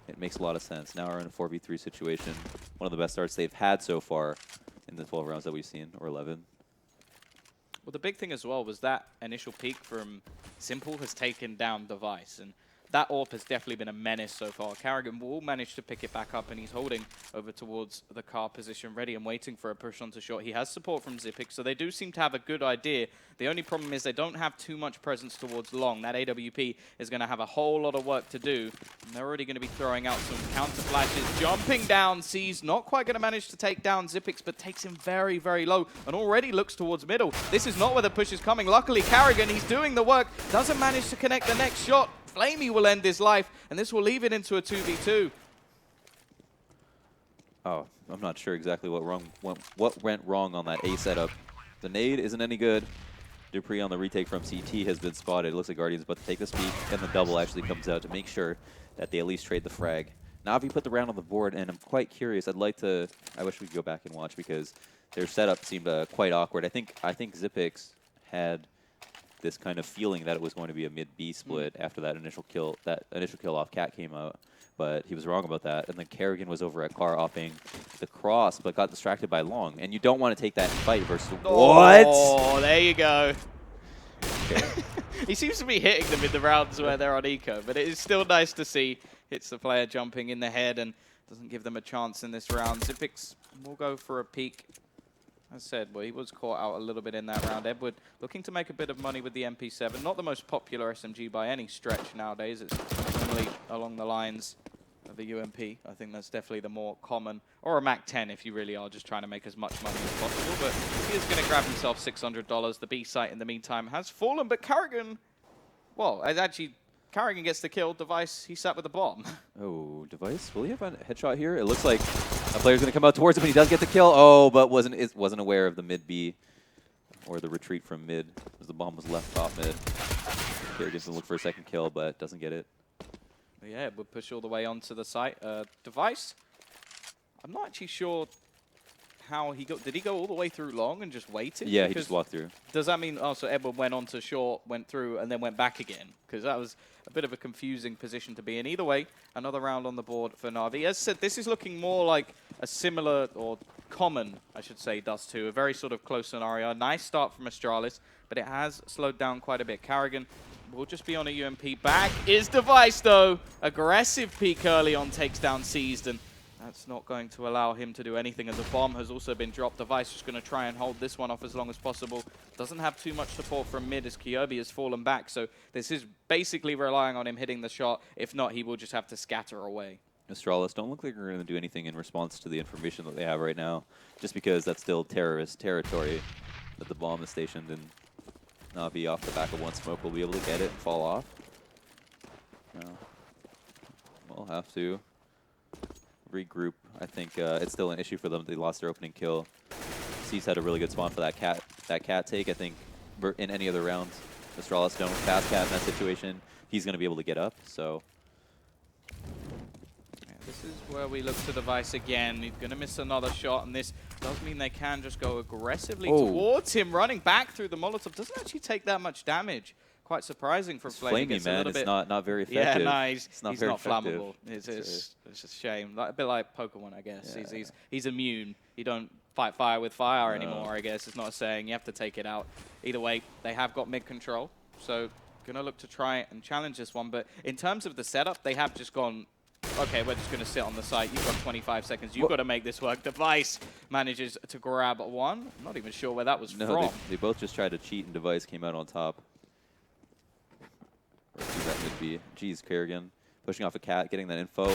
Speaker 1: it makes a lot of sense. Now we're in a 4v3 situation. One of the best starts they've had so far in the 12 rounds that we've seen, or 11.
Speaker 2: Well, the big thing as well was that initial peak from Simple has taken down Device, and that AWP has definitely been a menace so far. Carrigan will manage to pick it back up, and he's holding over towards the car position, ready and waiting for a push onto short. He has support from Zipix, so they do seem to have a good idea. The only problem is they don't have too much presence towards long. That AWP is going to have a whole lot of work to do. And they're already going to be throwing out some counter flashes. Jumping down, sees not quite going to manage to take down Zipix, but takes him very, very low, and already looks towards middle. This is not where the push is coming. Luckily, Carrigan, he's doing the work, doesn't manage to connect the next shot. Flamey will end his life, and this will leave it into a 2v2.
Speaker 1: Oh, I'm not sure exactly what went wrong on that A setup. The nade isn't any good. Dupree on the retake from CT has been spotted. It looks like Guardian's about to take this peek, and the double actually comes out to make sure that they at least trade the frag. Navi put the round on the board, and I'm quite curious. I wish we could go back and watch because their setup seemed quite awkward. I think Zipix had this kind of feeling that it was going to be a mid-B split after that initial kill off Cat came out. But he was wrong about that. And then Kerrigan was over at car offing the cross, but got distracted by Long. And you don't want to take that fight versus what?
Speaker 2: Oh, there you go. Okay. He seems to be hitting them in the rounds where they're on eco, but it is still nice to see hits the player jumping in the head and doesn't give them a chance in this round. Zipix will go for a peek. As I said, well, he was caught out a little bit in that round. Edward looking to make a bit of money with the MP7. Not the most popular SMG by any stretch nowadays. It's normally along the lines of the UMP. I think that's definitely the more common. Or a MAC-10 if you really are just trying to make as much money as possible. But he is going to grab himself $600. The B site in the meantime has fallen. But Kerrigan, well, actually, Kerrigan gets the kill. Device, he sat with the bomb.
Speaker 1: Oh, Device, will he have a headshot here? It looks like a player's going to come out towards him, and he does get the kill. Oh, but wasn't aware of the mid-B or the retreat from mid, as the bomb was left top mid. Kerrigan gets to look for a second kill, but doesn't get it.
Speaker 2: Yeah, we'll push all the way onto the site. Device, I'm not actually sure how he got. Did he go all the way through long and just waited?
Speaker 1: Yeah, he just walked through.
Speaker 2: Does that mean also Edward went on to short, went through, and then went back again? Because that was a bit of a confusing position to be in. Either way, another round on the board for Navi. As said, this is looking more like a similar, or common, I should say, dust2. A very sort of close scenario. Nice start from Astralis, but it has slowed down quite a bit. Kerrigan will just be on a UMP. Back is Device, though. Aggressive peek early on takes down Seized, and that's not going to allow him to do anything, as the bomb has also been dropped. Device just going to try and hold this one off as long as possible. Doesn't have too much support from mid as Kyobi has fallen back, so this is basically relying on him hitting the shot. If not, he will just have to scatter away.
Speaker 1: Astralis don't look like they're going to do anything in response to the information that they have right now, just because that's still terrorist territory that the bomb is stationed in. Navi off the back of one smoke will be able to get it and fall off. No. We'll have to regroup. I think it's still an issue for them. They lost their opening kill. C's had a really good spawn for that cat take. I think in any other round, Astralis done with fast cat in that situation, he's going to be able to get up. So
Speaker 2: this is where we look to Device again. He's going to miss another shot, and this does mean they can just go aggressively towards him, running back through the Molotov. Doesn't actually take that much damage. Quite surprising for Flamey.
Speaker 1: Flamey, man. It's not very effective.
Speaker 2: Yeah, no, he's
Speaker 1: not
Speaker 2: flammable. It's a shame. Like, a bit like Pokemon, I guess. Yeah. He's immune. You don't fight fire with fire anymore, I guess. It's not a saying. You have to take it out. Either way, they have got mid control, so going to look to try and challenge this one. But in terms of the setup, they have just gone, okay, we're just going to sit on the site. You've got 25 seconds. You've got to make this work. Device manages to grab one. I'm not even sure where that was from.
Speaker 1: They both just tried to cheat, and Device came out on top. That would be, geez, Kerrigan pushing off a cat, getting that info.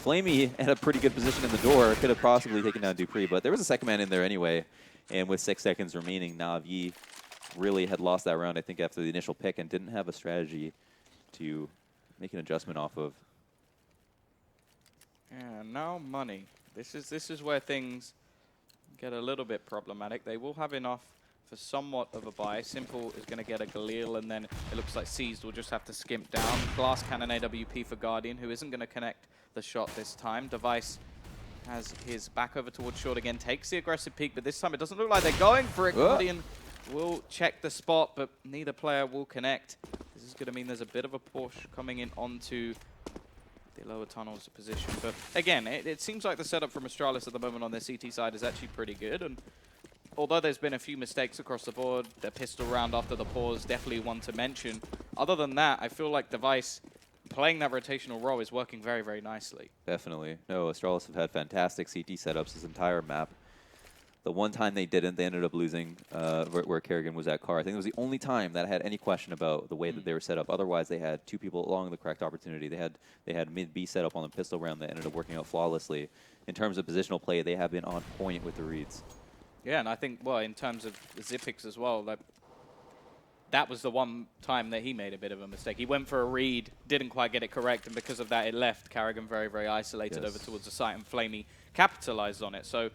Speaker 1: Flamey had a pretty good position in the door. Could have possibly taken down Dupree, but there was a second man in there anyway. And with 6 seconds remaining, Navi really had lost that round, I think, after the initial pick, and didn't have a strategy to make an adjustment off of.
Speaker 2: Yeah, now money. This is where things get a little bit problematic. They will have enough for somewhat of a buy. Simple is going to get a Galil, and then it looks like Seized will just have to skimp down. Glass Cannon AWP for Guardian, who isn't going to connect the shot this time. Device has his back over towards short again, takes the aggressive peek, but this time it doesn't look like they're going for it. Guardian will check the spot, but neither player will connect. This is going to mean there's a bit of a push coming in onto the lower tunnels position. But again, it seems like the setup from Astralis at the moment on their CT side is actually pretty good. And although there's been a few mistakes across the board, the pistol round after the pause, definitely one to mention. Other than that, I feel like Device playing that rotational role is working very, very nicely.
Speaker 1: Definitely. No, Astralis have had fantastic CT setups this entire map. The one time they didn't, they ended up losing where Kerrigan was at car. I think it was the only time that I had any question about the way that they were set up. Otherwise, they had 2 people along the correct opportunity. They had mid-B set up on the pistol round that ended up working out flawlessly. In terms of positional play, they have been on point with the reads.
Speaker 2: Yeah, and I think, well, in terms of the Zipix as well, like, that was the one time that he made a bit of a mistake. He went for a read, didn't quite get it correct, and because of that, it left Carrigan very, very isolated over towards the site, and Flamey capitalized on it. So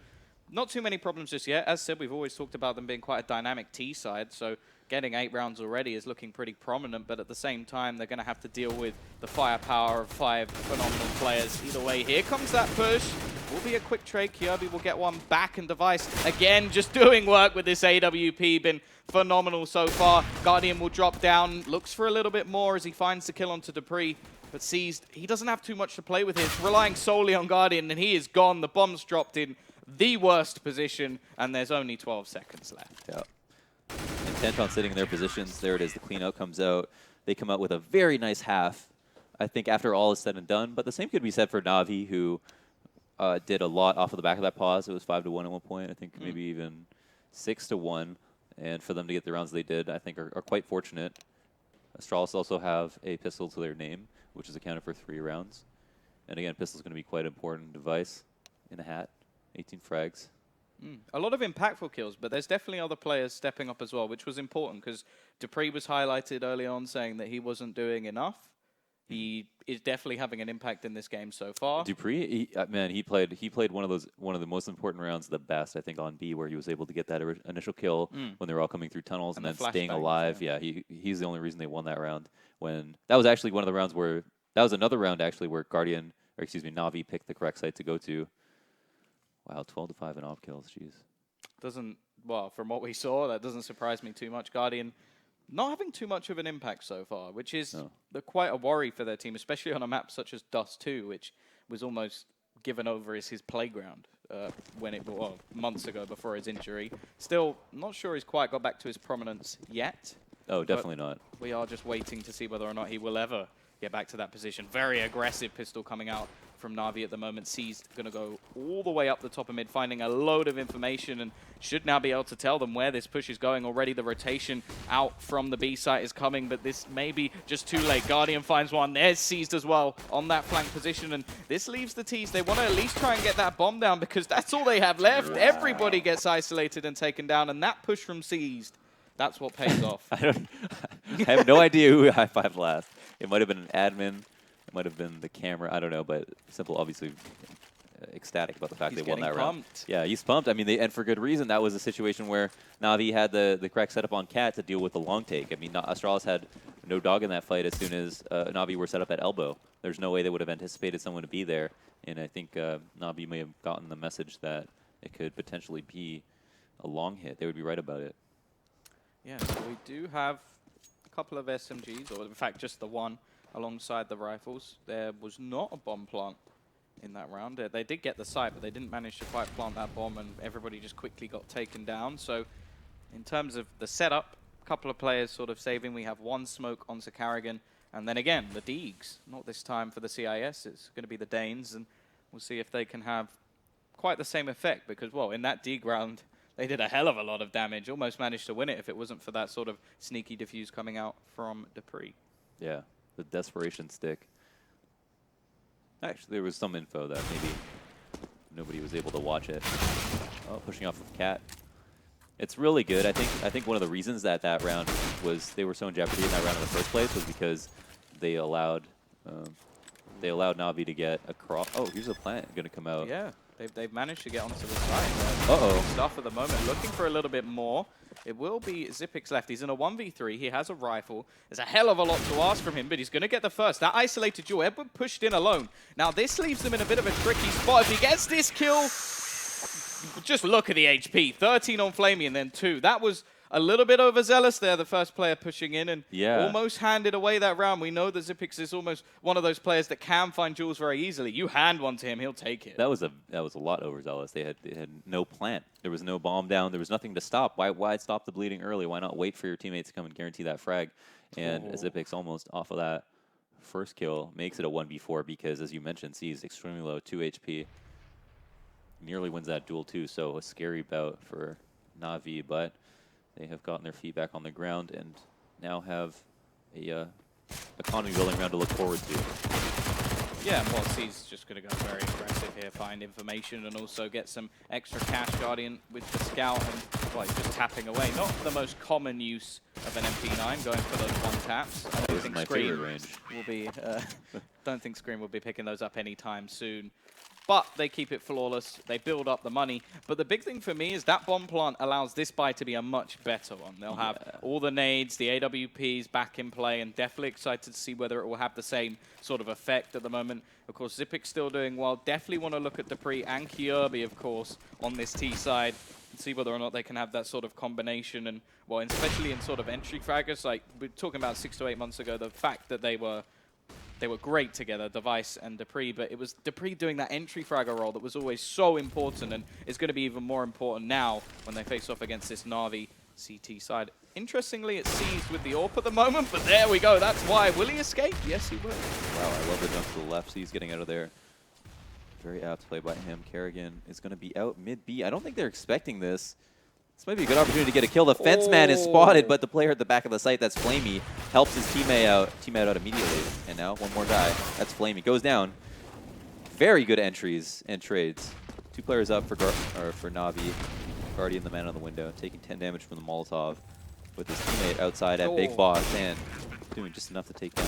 Speaker 2: not too many problems just yet. As said, we've always talked about them being quite a dynamic T side, so getting 8 rounds already is looking pretty prominent, but at the same time, they're going to have to deal with the firepower of 5 phenomenal players. Either way, here comes that push. Will be a quick trade. Kirby will get one back, and Device, again, just doing work with this AWP. Been phenomenal so far. Guardian will drop down, looks for a little bit more as he finds the kill onto Dupree, but Seized, he doesn't have too much to play with here. It's relying solely on Guardian, and he is gone. The bomb's dropped in the worst position, and there's only 12 seconds left.
Speaker 1: Yeah. Intent on sitting in their positions. There it is. The clean out comes out. They come out with a very nice half, I think, after all is said and done. But the same could be said for Navi, who did a lot off of the back of that pause. It was 5-1 at one point. I think maybe even 6-1. And for them to get the rounds they did, I think, are quite fortunate. Astralis also have a pistol to their name, which is accounted for 3 rounds. And again, pistol's going to be quite an important device in a hat. 18 frags.
Speaker 2: A lot of impactful kills, but there's definitely other players stepping up as well, which was important because Dupree was highlighted early on saying that he wasn't doing enough. He is definitely having an impact in this game so far.
Speaker 1: Dupree, man, he played one of the most important rounds, the best, I think, on B, where he was able to get that initial kill when they were all coming through tunnels and then staying alive. Yeah, he's the only reason they won that round. When that was actually one of the rounds where that was another round actually where Navi picked the correct site to go to. Wow, 12-5 in off kills, jeez.
Speaker 2: Well, from what we saw, that doesn't surprise me too much. Guardian not having too much of an impact so far, which is quite a worry for their team, especially on a map such as dust2, which was almost given over as his playground months ago before his injury. Still, not sure he's quite got back to his prominence yet.
Speaker 1: Oh, definitely not.
Speaker 2: We are just waiting to see whether or not he will ever get back to that position. Very aggressive pistol coming out from Navi at the moment. Seized going to go all the way up the top of mid, finding a load of information and should now be able to tell them where this push is going. Already the rotation out from the B site is coming, but this may be just too late. Guardian finds one. There's Seized as well on that flank position, and this leaves the T's. They want to at least try and get that bomb down because that's all they have left. Wow. Everybody gets isolated and taken down, and that push from Seized, that's what pays off.
Speaker 1: I have no idea who high-fived last. It might have been an admin. It might have been the camera. I don't know, but Simple obviously ecstatic about the fact they won that round. Yeah, he's pumped. I mean, and for good reason. That was a situation where Navi had the correct setup on Cat to deal with the long take. I mean, Astralis had no dog in that fight as soon as Navi were set up at elbow. There's no way they would have anticipated someone to be there. And I think Navi may have gotten the message that it could potentially be a long hit. They would be right about it.
Speaker 2: Yeah, so we do have a couple of SMGs, or in fact just the one alongside the rifles. There was not a bomb plant in that round. They did get the site, but they didn't manage to quite plant that bomb, and everybody just quickly got taken down. So in terms of the setup, a couple of players sort of saving. We have one smoke onto Carrigan, and then again, the Deegs. Not this time for the CIS. It's going to be the Danes, and we'll see if they can have quite the same effect, because, well, in that Deeg round, they did a hell of a lot of damage, almost managed to win it if it wasn't for that sort of sneaky defuse coming out from Dupree.
Speaker 1: Yeah, the desperation stick. Actually, there was some info that maybe nobody was able to watch it. Oh, pushing off of Cat. It's really good. I think one of the reasons that round was they were so in jeopardy in that round in the first place was because they allowed Navi to get across. Oh, here's a plant going to come out.
Speaker 2: Yeah. They've managed to get onto the side. Stuff at the moment. Looking for a little bit more. It will be Zipix left. He's in a 1v3. He has a rifle. There's a hell of a lot to ask from him, but he's going to get the first. That isolated duel. Edward pushed in alone. Now, this leaves them in a bit of a tricky spot. If he gets this kill, just look at the HP. 13 on Flamey and then 2. That was a little bit overzealous there, the first player pushing in, and almost handed away that round. We know that Zipix is almost one of those players that can find jewels very easily. You hand one to him, he'll take it.
Speaker 1: That was a lot overzealous. They had no plant. There was no bomb down. There was nothing to stop. Why stop the bleeding early? Why not wait for your teammates to come and guarantee that frag? And Zipix almost off of that first kill makes it a 1v4 because, as you mentioned, C's extremely low, 2 HP. Nearly wins that duel too, so a scary bout for Navi, but they have gotten their feet back on the ground and now have a economy building round to look forward to.
Speaker 2: Yeah, and Watsy's just going to go very aggressive here, find information and also get some extra cash. Guardian with the scout and, well, he's just tapping away. Not the most common use of an MP9, going for those one taps. I don't think Scream will be, don't think Scream will be picking those up anytime soon. But they keep it flawless. They build up the money. But the big thing for me is that bomb plant allows this buy to be a much better one. They'll have all the nades, the AWPs back in play, and definitely excited to see whether it will have the same sort of effect at the moment. Of course, Zipic's still doing well. Definitely want to look at Dupree and Kyobi, of course, on this T side and see whether or not they can have that sort of combination. And, well, especially in sort of entry fraggers, like we were talking about 6 to 8 months ago, the fact that they were great together, Device and Dupree, but it was Dupree doing that entry fragger role that was always so important and is going to be even more important now when they face off against this Na'Vi CT side. Interestingly, it's seized with the AWP at the moment, but there we go. That's why. Will he escape? Yes, he will.
Speaker 1: Wow, I love the jump to the left. He's getting out of there. Very apt play by him. Kerrigan is going to be out mid-B. I don't think they're expecting this. This might be a good opportunity to get a kill. The fence man is spotted, but the player at the back of the site, that's Flamey, helps his teammate out immediately. And now one more guy. That's Flamey. Goes down. Very good entries and trades. 2 players up for Navi. Guardian, the man on the window, taking 10 damage from the Molotov with his teammate outside at Big Boss and doing just enough to take down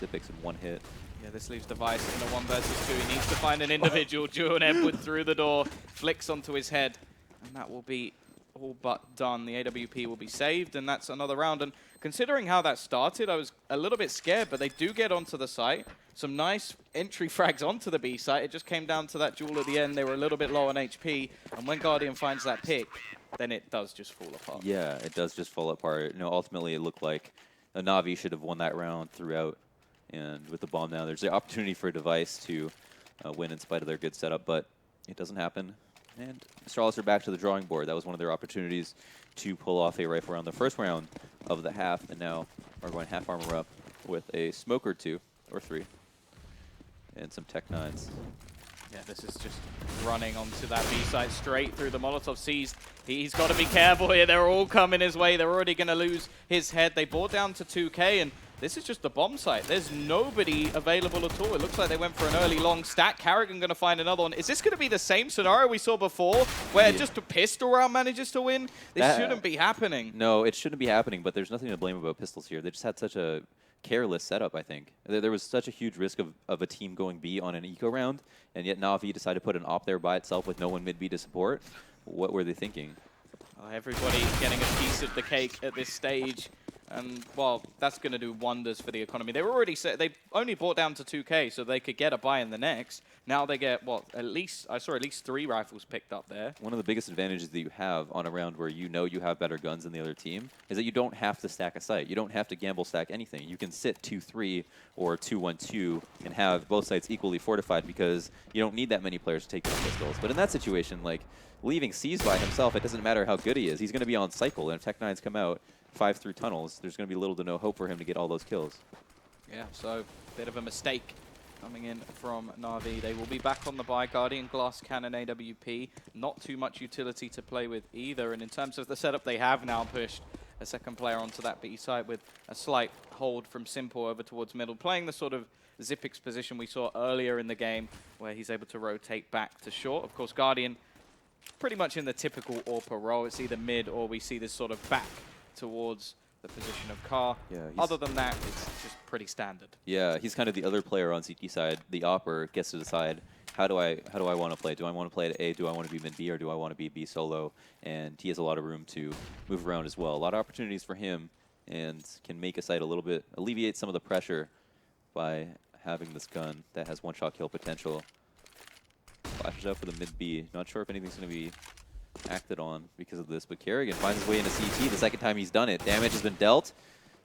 Speaker 1: Zipix in one hit.
Speaker 2: Yeah, this leaves Device in a 1 versus 2. He needs to find an individual. Juan Edward through the door, flicks onto his head, and that will be all but done. The AWP will be saved, and that's another round. And considering how that started, I was a little bit scared, but they do get onto the site. Some nice entry frags onto the B site. It just came down to that duel at the end. They were a little bit low on HP, and when Guardian finds that pick, then it does just fall apart.
Speaker 1: Yeah, it does just fall apart. You know, ultimately, it looked like a Navi should have won that round throughout, and with the bomb now, there's the opportunity for a Device to win in spite of their good setup, but it doesn't happen. And Astralis are back to the drawing board. That was one of their opportunities to pull off a rifle round the first round of the half, and now are going half armor up with a smoke or 2 or 3 and some Tech 9s.
Speaker 2: Yeah, this is just running onto that B site straight through the Molotov seized. He's got to be careful here. They're all coming his way. They're already going to lose his head. They brought down to 2K, and this is just the bomb site. There's nobody available at all. It looks like they went for an early long stack. Kerrigan going to find another one. Is this going to be the same scenario we saw before, where just a pistol round manages to win? This shouldn't be happening.
Speaker 1: No, it shouldn't be happening, but there's nothing to blame about pistols here. They just had such a careless setup, I think. There was such a huge risk of a team going B on an eco round, and yet Navi decided to put an op there by itself with no one mid-B to support. What were they thinking?
Speaker 2: Everybody getting a piece of the cake at this stage. And, well, that's going to do wonders for the economy. They were already they only brought down to 2K so they could get a buy in the next. Now they get, what, I saw at least 3 rifles picked up there.
Speaker 1: One of the biggest advantages that you have on a round where you know you have better guns than the other team is that you don't have to stack a site. You don't have to gamble stack anything. You can sit 2-3 or 2-1-2 and have both sites equally fortified because you don't need that many players to take down pistols. But in that situation, like, leaving C's by himself, it doesn't matter how good he is. He's going to be on cycle, and if Tech 9s come out 5 through tunnels, there's going to be little to no hope for him to get all those kills.
Speaker 2: Yeah, so bit of a mistake coming in from Na'Vi. They will be back on the buy. Guardian, Glass Cannon, AWP. Not too much utility to play with either. And in terms of the setup, they have now pushed a second player onto that B side with a slight hold from Simple over towards middle, playing the sort of Zipix position we saw earlier in the game, where he's able to rotate back to short. Of course, Guardian pretty much in the typical AWPer role. It's either mid or we see this sort of back towards the position of Car. Yeah, other than that, it's just pretty standard. Yeah,
Speaker 1: he's kind of the other player on CT side. The AWPer gets to decide, how do I want to play? Do I want to play at A? Do I want to be mid B, or do I want to be B solo? And he has a lot of room to move around as well. A lot of opportunities for him, and can make a site a little bit, alleviate some of the pressure by having this gun that has one-shot kill potential. Flashes out for the mid B. Not sure if anything's going to be acted on because of this, but Kerrigan finds his way into CT the second time he's done it. Damage has been dealt,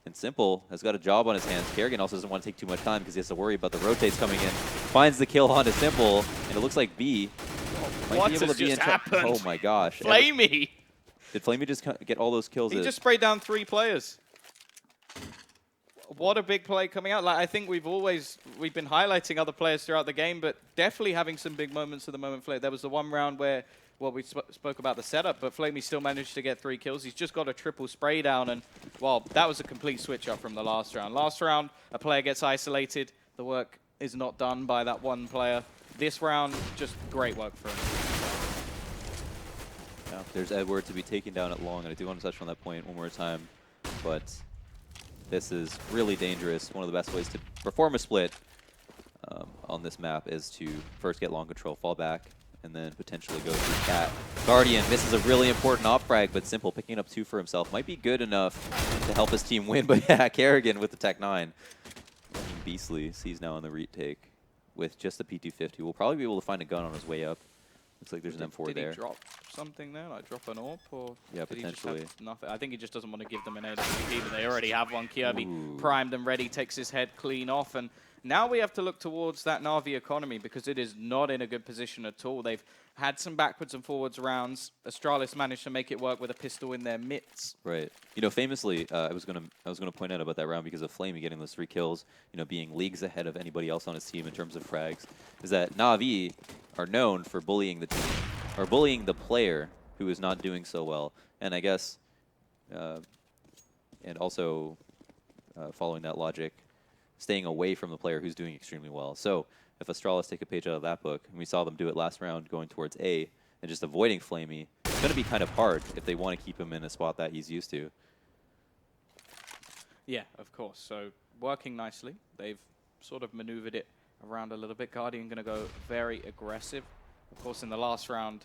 Speaker 1: and Simple has got a job on his hands. Kerrigan also doesn't want to take too much time because he has to worry about the rotates coming in. Finds the kill onto Simple, and it looks like B
Speaker 2: might be able to be in happened?
Speaker 1: Oh my gosh.
Speaker 2: Flamey!
Speaker 1: Did Flamey just get all those kills?
Speaker 2: He just sprayed down 3 players. What a big play coming out. Like, I think we've been highlighting other players throughout the game, but definitely having some big moments at the moment. There was the one round where, well, we spoke about the setup, but Flamey still managed to get 3 kills. He's just got a triple spray down, and, well, that was a complete switch up from the last round. Last round, a player gets isolated. The work is not done by that one player. This round, just great work for him.
Speaker 1: Yeah, there's Edward to be taken down at long, and I do want to touch on that point one more time, but this is really dangerous. One of the best ways to perform a split on this map is to first get long control, fall back, and then potentially go through Cat. Guardian misses a really important op frag, but Simple picking up 2 for himself might be good enough to help his team win, but yeah, Kerrigan with the Tech 9. Beastly sees now on the retake with just the P250. We'll probably be able to find a gun on his way up. Looks like there's an M4 there.
Speaker 2: Did he drop something there, like drop an AWP, or
Speaker 1: yeah,
Speaker 2: did
Speaker 1: potentially.
Speaker 2: He just have nothing? I think he just doesn't want to give them an AWP, but they already have one. Kirby primed and ready, takes his head clean off, and now we have to look towards that Na'Vi economy because it is not in a good position at all. They've had some backwards and forwards rounds. Astralis managed to make it work with a pistol in their midst.
Speaker 1: Right. You know, famously, I was gonna point out about that round because of Flamey getting those 3 kills. You know, being leagues ahead of anybody else on his team in terms of frags. Is that Na'Vi are known for bullying the team or bullying the player who is not doing so well, and I guess, and also following that logic, staying away from the player who's doing extremely well. So if Astralis take a page out of that book, and we saw them do it last round going towards A and just avoiding Flamey, it's going to be kind of hard if they want to keep him in a spot that he's used to.
Speaker 2: Yeah, of course. So working nicely. They've sort of maneuvered it around a little bit. Guardian going to go very aggressive. Of course, in the last round,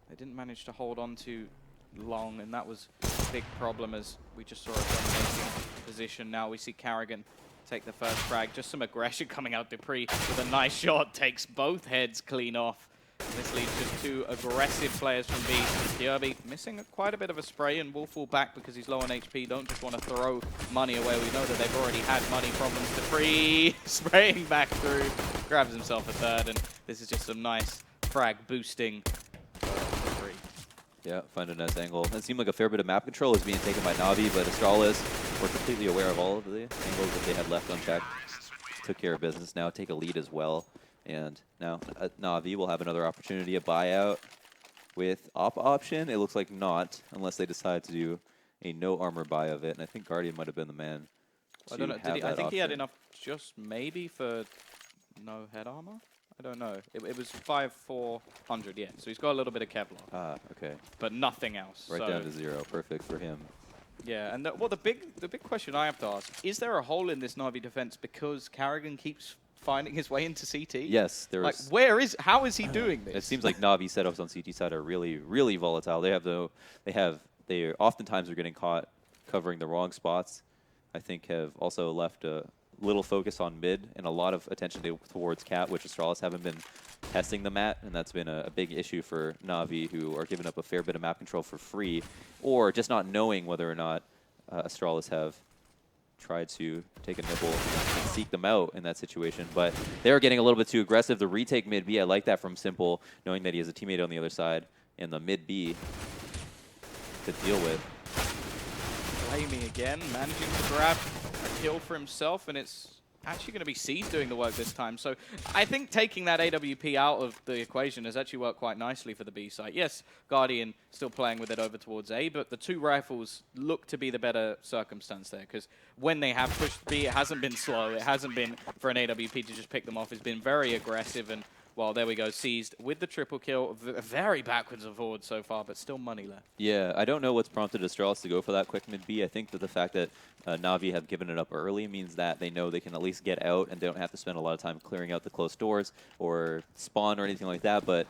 Speaker 2: they didn't manage to hold on to long, and that was a big problem as we just saw a dominating position. Now we see Kerrigan take the first frag. Just some aggression coming out. Dupree with a nice shot takes both heads clean off. This leaves just 2 aggressive players from B. Kirby missing quite a bit of a spray and will fall back because he's low on HP. Don't just want to throw money away. We know that they've already had money problems. Dupree spraying back through. Grabs himself a third, and this is just some nice frag boosting.
Speaker 1: Yeah, find a nice angle. It seemed like a fair bit of map control is being taken by Navi, but Astralis were completely aware of all of the angles that they had left unchecked. Took care of business. Now take a lead as well. And now Navi will have another opportunity, a buyout with op option. It looks like not, unless they decide to do a no armor buy of it. And I think Guardian might have been the man.
Speaker 2: I don't know. I think he had enough just maybe for no head armor. I don't know. It was 5,400, yeah. So he's got a little bit of Kevlar.
Speaker 1: Ah, okay.
Speaker 2: But nothing else.
Speaker 1: Right down to 0. Perfect for him.
Speaker 2: Yeah, and well, the big question I have to ask, is there a hole in this Na'Vi defense because Kerrigan keeps finding his way into CT?
Speaker 1: Yes, there is.
Speaker 2: Like, how is he doing this?
Speaker 1: It seems like Navi setups on CT side are really, really volatile. They oftentimes are getting caught covering the wrong spots. I think have also left a little focus on mid and a lot of attention towards Cat, which Astralis haven't been testing them at, and that's been a big issue for Navi, who are giving up a fair bit of map control for free, or just not knowing whether or not Astralis have tried to take a nibble and seek them out in that situation. But they're getting a little bit too aggressive. The retake mid B, I like that from Simple, knowing that he has a teammate on the other side, and the mid B to deal with.
Speaker 2: Flamey again, managing to grab a kill for himself, and it's actually going to be Seed doing the work this time. So I think taking that AWP out of the equation has actually worked quite nicely for the B side. Yes, Guardian still playing with it over towards A, but the 2 rifles look to be the better circumstance there, because when they have pushed B, it hasn't been slow. It hasn't been for an AWP to just pick them off. It's been very aggressive, and well, there we go, Seized with the triple kill. Very backwards and forwards so far, but still money left.
Speaker 1: Yeah, I don't know what's prompted Astralis to go for that quick mid B. I think that the fact that Navi have given it up early means that they know they can at least get out and don't have to spend a lot of time clearing out the closed doors or spawn or anything like that. But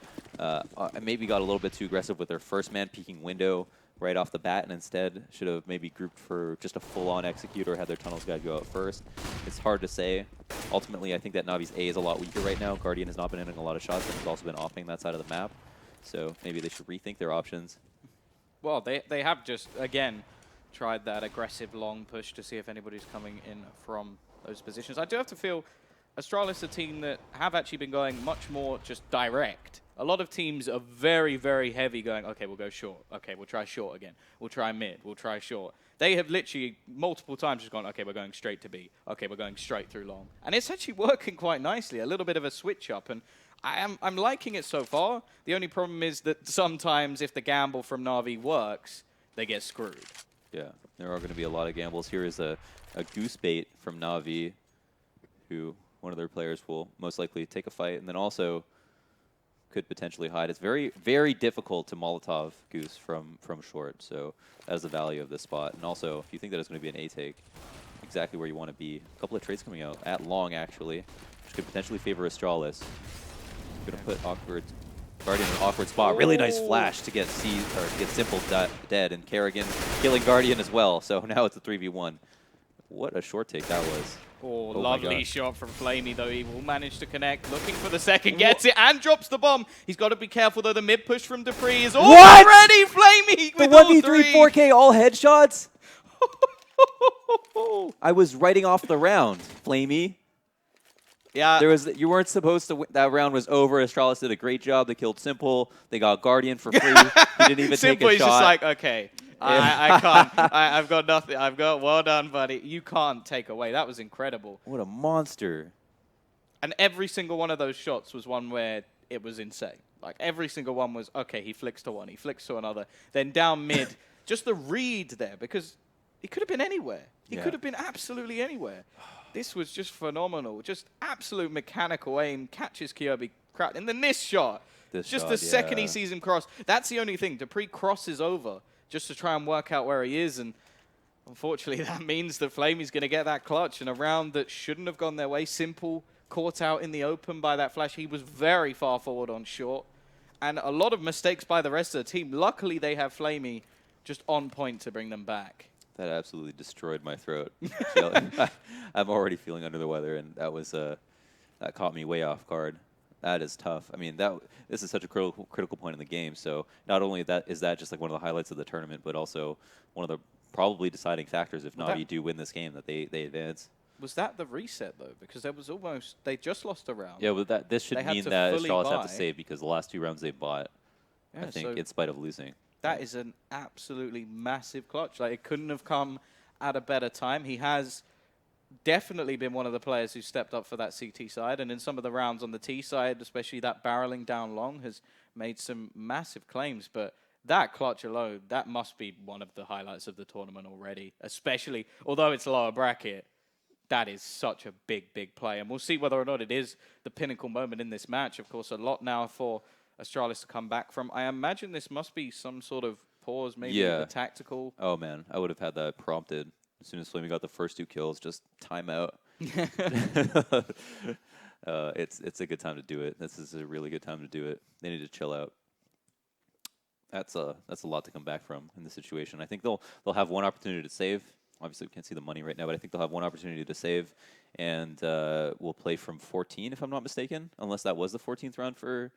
Speaker 1: maybe got a little bit too aggressive with their first man peeking window right off the bat, and instead should have maybe grouped for just a full-on execute or had their tunnels guy go out first. It's hard to say. Ultimately, I think that Navi's A is a lot weaker right now. Guardian has not been hitting a lot of shots and has also been offing that side of the map. So maybe they should rethink their options.
Speaker 2: Well, they have just, again, tried that aggressive long push to see if anybody's coming in from those positions. I do have to feel Astralis, a team that have actually been going much more just direct. A lot of teams are very, very heavy going, okay, we'll go short. Okay, we'll try short again. We'll try mid. We'll try short. They have literally multiple times just gone, okay, we're going straight to B. Okay, we're going straight through long. And it's actually working quite nicely, a little bit of a switch up. And I'm liking it so far. The only problem is that sometimes if the gamble from Navi works, they get screwed.
Speaker 1: Yeah, there are going to be a lot of gambles. Here is a goose bait from Navi, who one of their players will most likely take a fight, and then also could potentially hide. It's very, very difficult to Molotov Goose from short, so that is the value of this spot. And also, if you think that it's going to be an A take, exactly where you want to be. A couple of trades coming out at long, actually, which could potentially favor Astralis. Going to put Guardian in an awkward spot. Really nice flash to get Simple dead, and Kerrigan killing Guardian as well. So now it's a 3v1. What a short take that was.
Speaker 2: Oh, lovely shot from Flamey, though. He will manage to connect. Looking for the second, gets it, and drops the bomb. He's got to be careful, though. The mid push from Dupree is already Flamey with all
Speaker 1: 1v3 4K all headshots? I was writing off the round, Flamey.
Speaker 2: Yeah.
Speaker 1: You weren't supposed to win. That round was over. Astralis did a great job. They killed Simple. They got Guardian for free. He didn't even take a shot.
Speaker 2: Simple is just like, okay. I can't. I've got nothing. Well done, buddy. You can't take away. That was incredible.
Speaker 1: What a monster.
Speaker 2: And every single one of those shots was one where it was insane. Like, every single one was, okay, he flicks to one, he flicks to another. Then down mid, just the read there, because he could have been anywhere. He could have been absolutely anywhere. This was just phenomenal. Just absolute mechanical aim, catches Kyobi crowd. And then this shot, the second he sees him cross. That's the only thing. Dupree crosses over just to try and work out where he is. And unfortunately, that means that Flamey's going to get that clutch. And a round that shouldn't have gone their way. Simple, caught out in the open by that flash. He was very far forward on short. And a lot of mistakes by the rest of the team. Luckily, they have Flamey just on point to bring them back.
Speaker 1: That absolutely destroyed my throat. I'm already feeling under the weather, and that was that caught me way off guard. That is tough. I mean, this is such a critical point in the game. So not only is that just like one of the highlights of the tournament, but also one of the probably deciding factors if Navi do win this game, that they advance.
Speaker 2: Was that the reset though? Because there was almost they just lost a round.
Speaker 1: Yeah, but this should mean that Astralis have to save because the last 2 rounds they bought, I think, in spite of losing.
Speaker 2: That is an absolutely massive clutch. Like, it couldn't have come at a better time. He has definitely been one of the players who stepped up for that CT side, and in some of the rounds on the T side, especially that barreling down long, has made some massive claims. But that clutch alone, that must be one of the highlights of the tournament already, especially, although it's lower bracket, that is such a big, big play. And we'll see whether or not it is the pinnacle moment in this match. Of course, a lot now for Astralis to come back from. I imagine this must be some sort of pause, maybe a tactical.
Speaker 1: Oh, man. I would have had that prompted as soon as Flamey got the first 2 kills. Just timeout. It's a good time to do it. This is a really good time to do it. They need to chill out. That's a lot to come back from in this situation. I think they'll have one opportunity to save. Obviously, we can't see the money right now, but I think they'll have one opportunity to save, and we'll play from 14, if I'm not mistaken, unless that was the 14th round for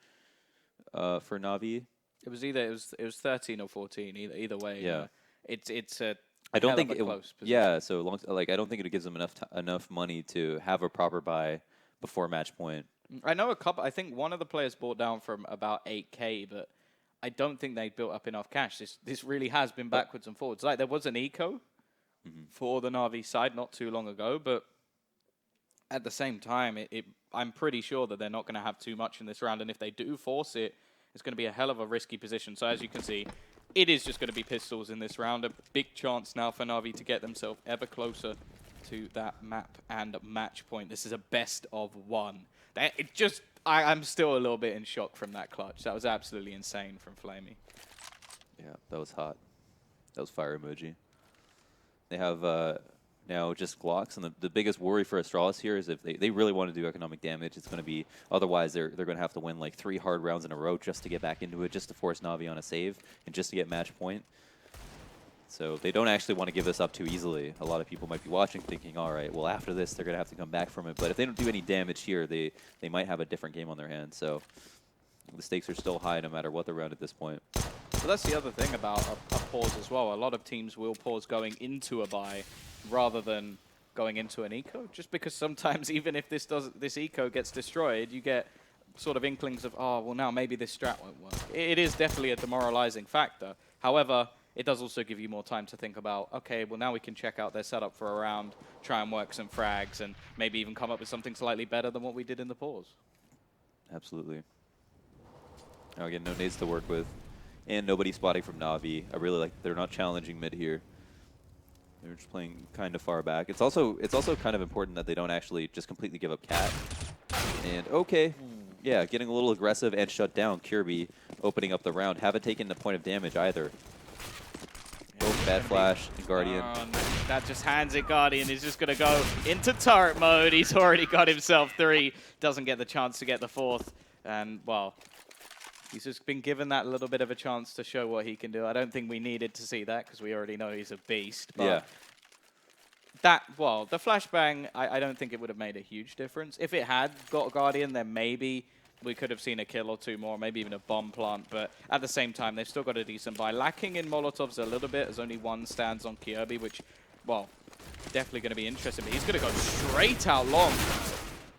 Speaker 1: Navi.
Speaker 2: It was 13 or 14. Either way.
Speaker 1: Yeah.
Speaker 2: It's a.
Speaker 1: I don't think
Speaker 2: close position.
Speaker 1: Yeah. So long. Like, I don't think it gives them enough money to have a proper buy before match point.
Speaker 2: I know a couple. I think one of the players bought down from about 8K, but I don't think they built up enough cash. This really has been backwards and forwards. Like, there was an eco for the Navi side not too long ago, but at the same time, I'm pretty sure that they're not going to have too much in this round, and if they do force it, it's going to be a hell of a risky position. So as you can see, it is just going to be pistols in this round. A big chance now for Navi to get themselves ever closer to that map and match point. This is a best of 1. I'm still a little bit in shock from that clutch. That was absolutely insane from Flamey.
Speaker 1: Yeah, that was hot. That was fire emoji. They have now just Glocks, and the biggest worry for Astralis here is if they really want to do economic damage, it's going to be, otherwise they're going to have to win like 3 hard rounds in a row just to get back into it, just to force Navi on a save, and just to get match point. So they don't actually want to give this up too easily. A lot of people might be watching thinking, all right, well, after this, they're going to have to come back from it. But if they don't do any damage here, they might have a different game on their hands. So the stakes are still high no matter what the round at this point.
Speaker 2: So that's the other thing about a pause as well. A lot of teams will pause going into a buy rather than going into an eco, just because sometimes even if this eco gets destroyed, you get sort of inklings of, oh, well, now maybe this strat won't work. It is definitely a demoralizing factor. However, it does also give you more time to think about, okay, well, now we can check out their setup for a round, try and work some frags, and maybe even come up with something slightly better than what we did in the pause.
Speaker 1: Absolutely. Now again, no nades to work with, and nobody spotting from Navi. I really like they're not challenging mid here. They're just playing kind of far back. It's also kind of important that they don't actually just completely give up Cat. And okay, yeah, getting a little aggressive and shut down. Kirby opening up the round. Haven't taken the point of damage either. Both Bad Flash and Guardian.
Speaker 2: That just hands it. Guardian is just going to go into turret mode. He's already got himself 3. Doesn't get the chance to get the 4th. And, well, he's just been given that little bit of a chance to show what he can do. I don't think we needed to see that because we already know he's a beast. But
Speaker 1: yeah.
Speaker 2: Well, the flashbang, I don't think it would have made a huge difference. If it had got Guardian, then maybe we could have seen a kill or 2 more, maybe even a bomb plant. But at the same time, they've still got a decent buy. Lacking in Molotovs a little bit, as only 1 stands on Kirby, which, well, definitely going to be interesting. But he's going to go straight out long.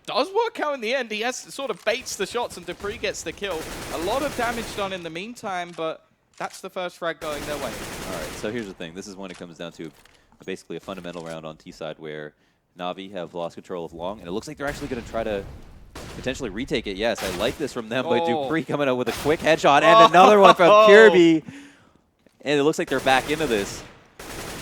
Speaker 2: Does work out in the end. He has sort of baits the shots, and dupreeh gets the kill. A lot of damage done in the meantime, but that's the first frag going their way.
Speaker 1: All right, so here's the thing. This is when it comes down to basically a fundamental round on T side where Navi have lost control of long, and it looks like they're actually going to try to potentially retake it. Yes, I like this from them, but dupreeh coming out with a quick headshot and another one from Kirby. And it looks like they're back into this.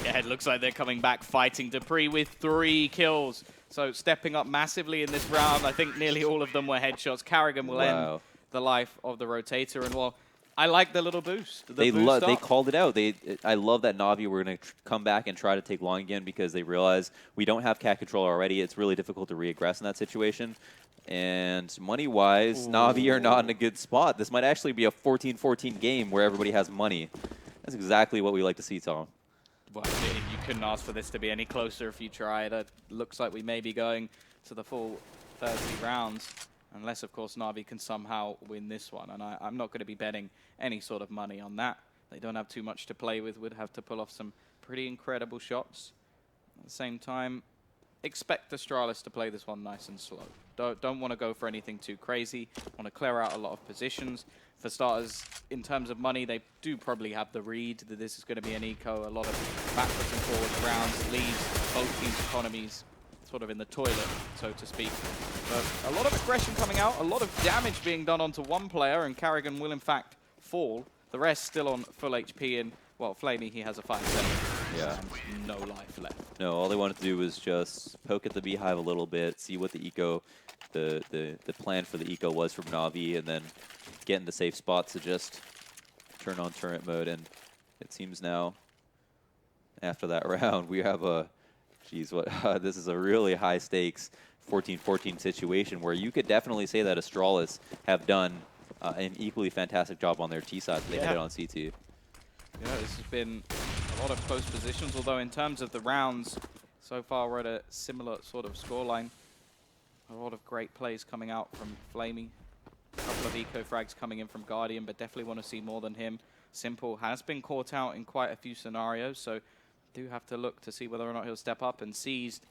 Speaker 2: Yeah, it looks like they're coming back fighting. dupreeh with 3 kills. So stepping up massively in this round. I think nearly all of them were headshots. Karrigan will end the life of the rotator. And, well, I like the little boost. They
Speaker 1: called it out. I love that Navi were going to come back and try to take long again because they realize we don't have cat control already. It's really difficult to re-aggress in that situation. And money-wise, Navi are not in a good spot. This might actually be a 14-14 game where everybody has money. That's exactly what we like to see, Tom.
Speaker 2: Well, you couldn't ask for this to be any closer if you tried. It looks like we may be going to the full 30 rounds. Unless, of course, Navi can somehow win this one. And I'm not going to be betting any sort of money on that. They don't have too much to play with. Would have to pull off some pretty incredible shots. At the same time, expect Astralis to play this one nice and slow. Don't want to go for anything too crazy. Want to clear out a lot of positions. For starters, in terms of money, they do probably have the read that this is going to be an eco. A lot of backwards and forwards rounds, leaves both teams' economies sort of in the toilet, so to speak. But a lot of aggression coming out, a lot of damage being done onto one player, and Karrigan will in fact fall. The rest still on full HP, and, well, Flamey, he has a 5-7.
Speaker 1: Yeah.
Speaker 2: And no life left.
Speaker 1: No, all they wanted to do was just poke at the beehive a little bit, see what the eco, the plan for the eco was from Navi, and then get into safe spots to just turn on turret mode. And it seems now, after that round, we have a, geez, this is a really high stakes 14-14 situation where you could definitely say that Astralis have done an equally fantastic job on their T side that they had it on CT.
Speaker 2: Yeah, this has been a lot of close positions, although in terms of the rounds, so far we're at a similar sort of scoreline. A lot of great plays coming out from Flamey. A couple of eco frags coming in from Guardian, but definitely want to see more than him. Simple has been caught out in quite a few scenarios, so do have to look to see whether or not he'll step up. And Seized,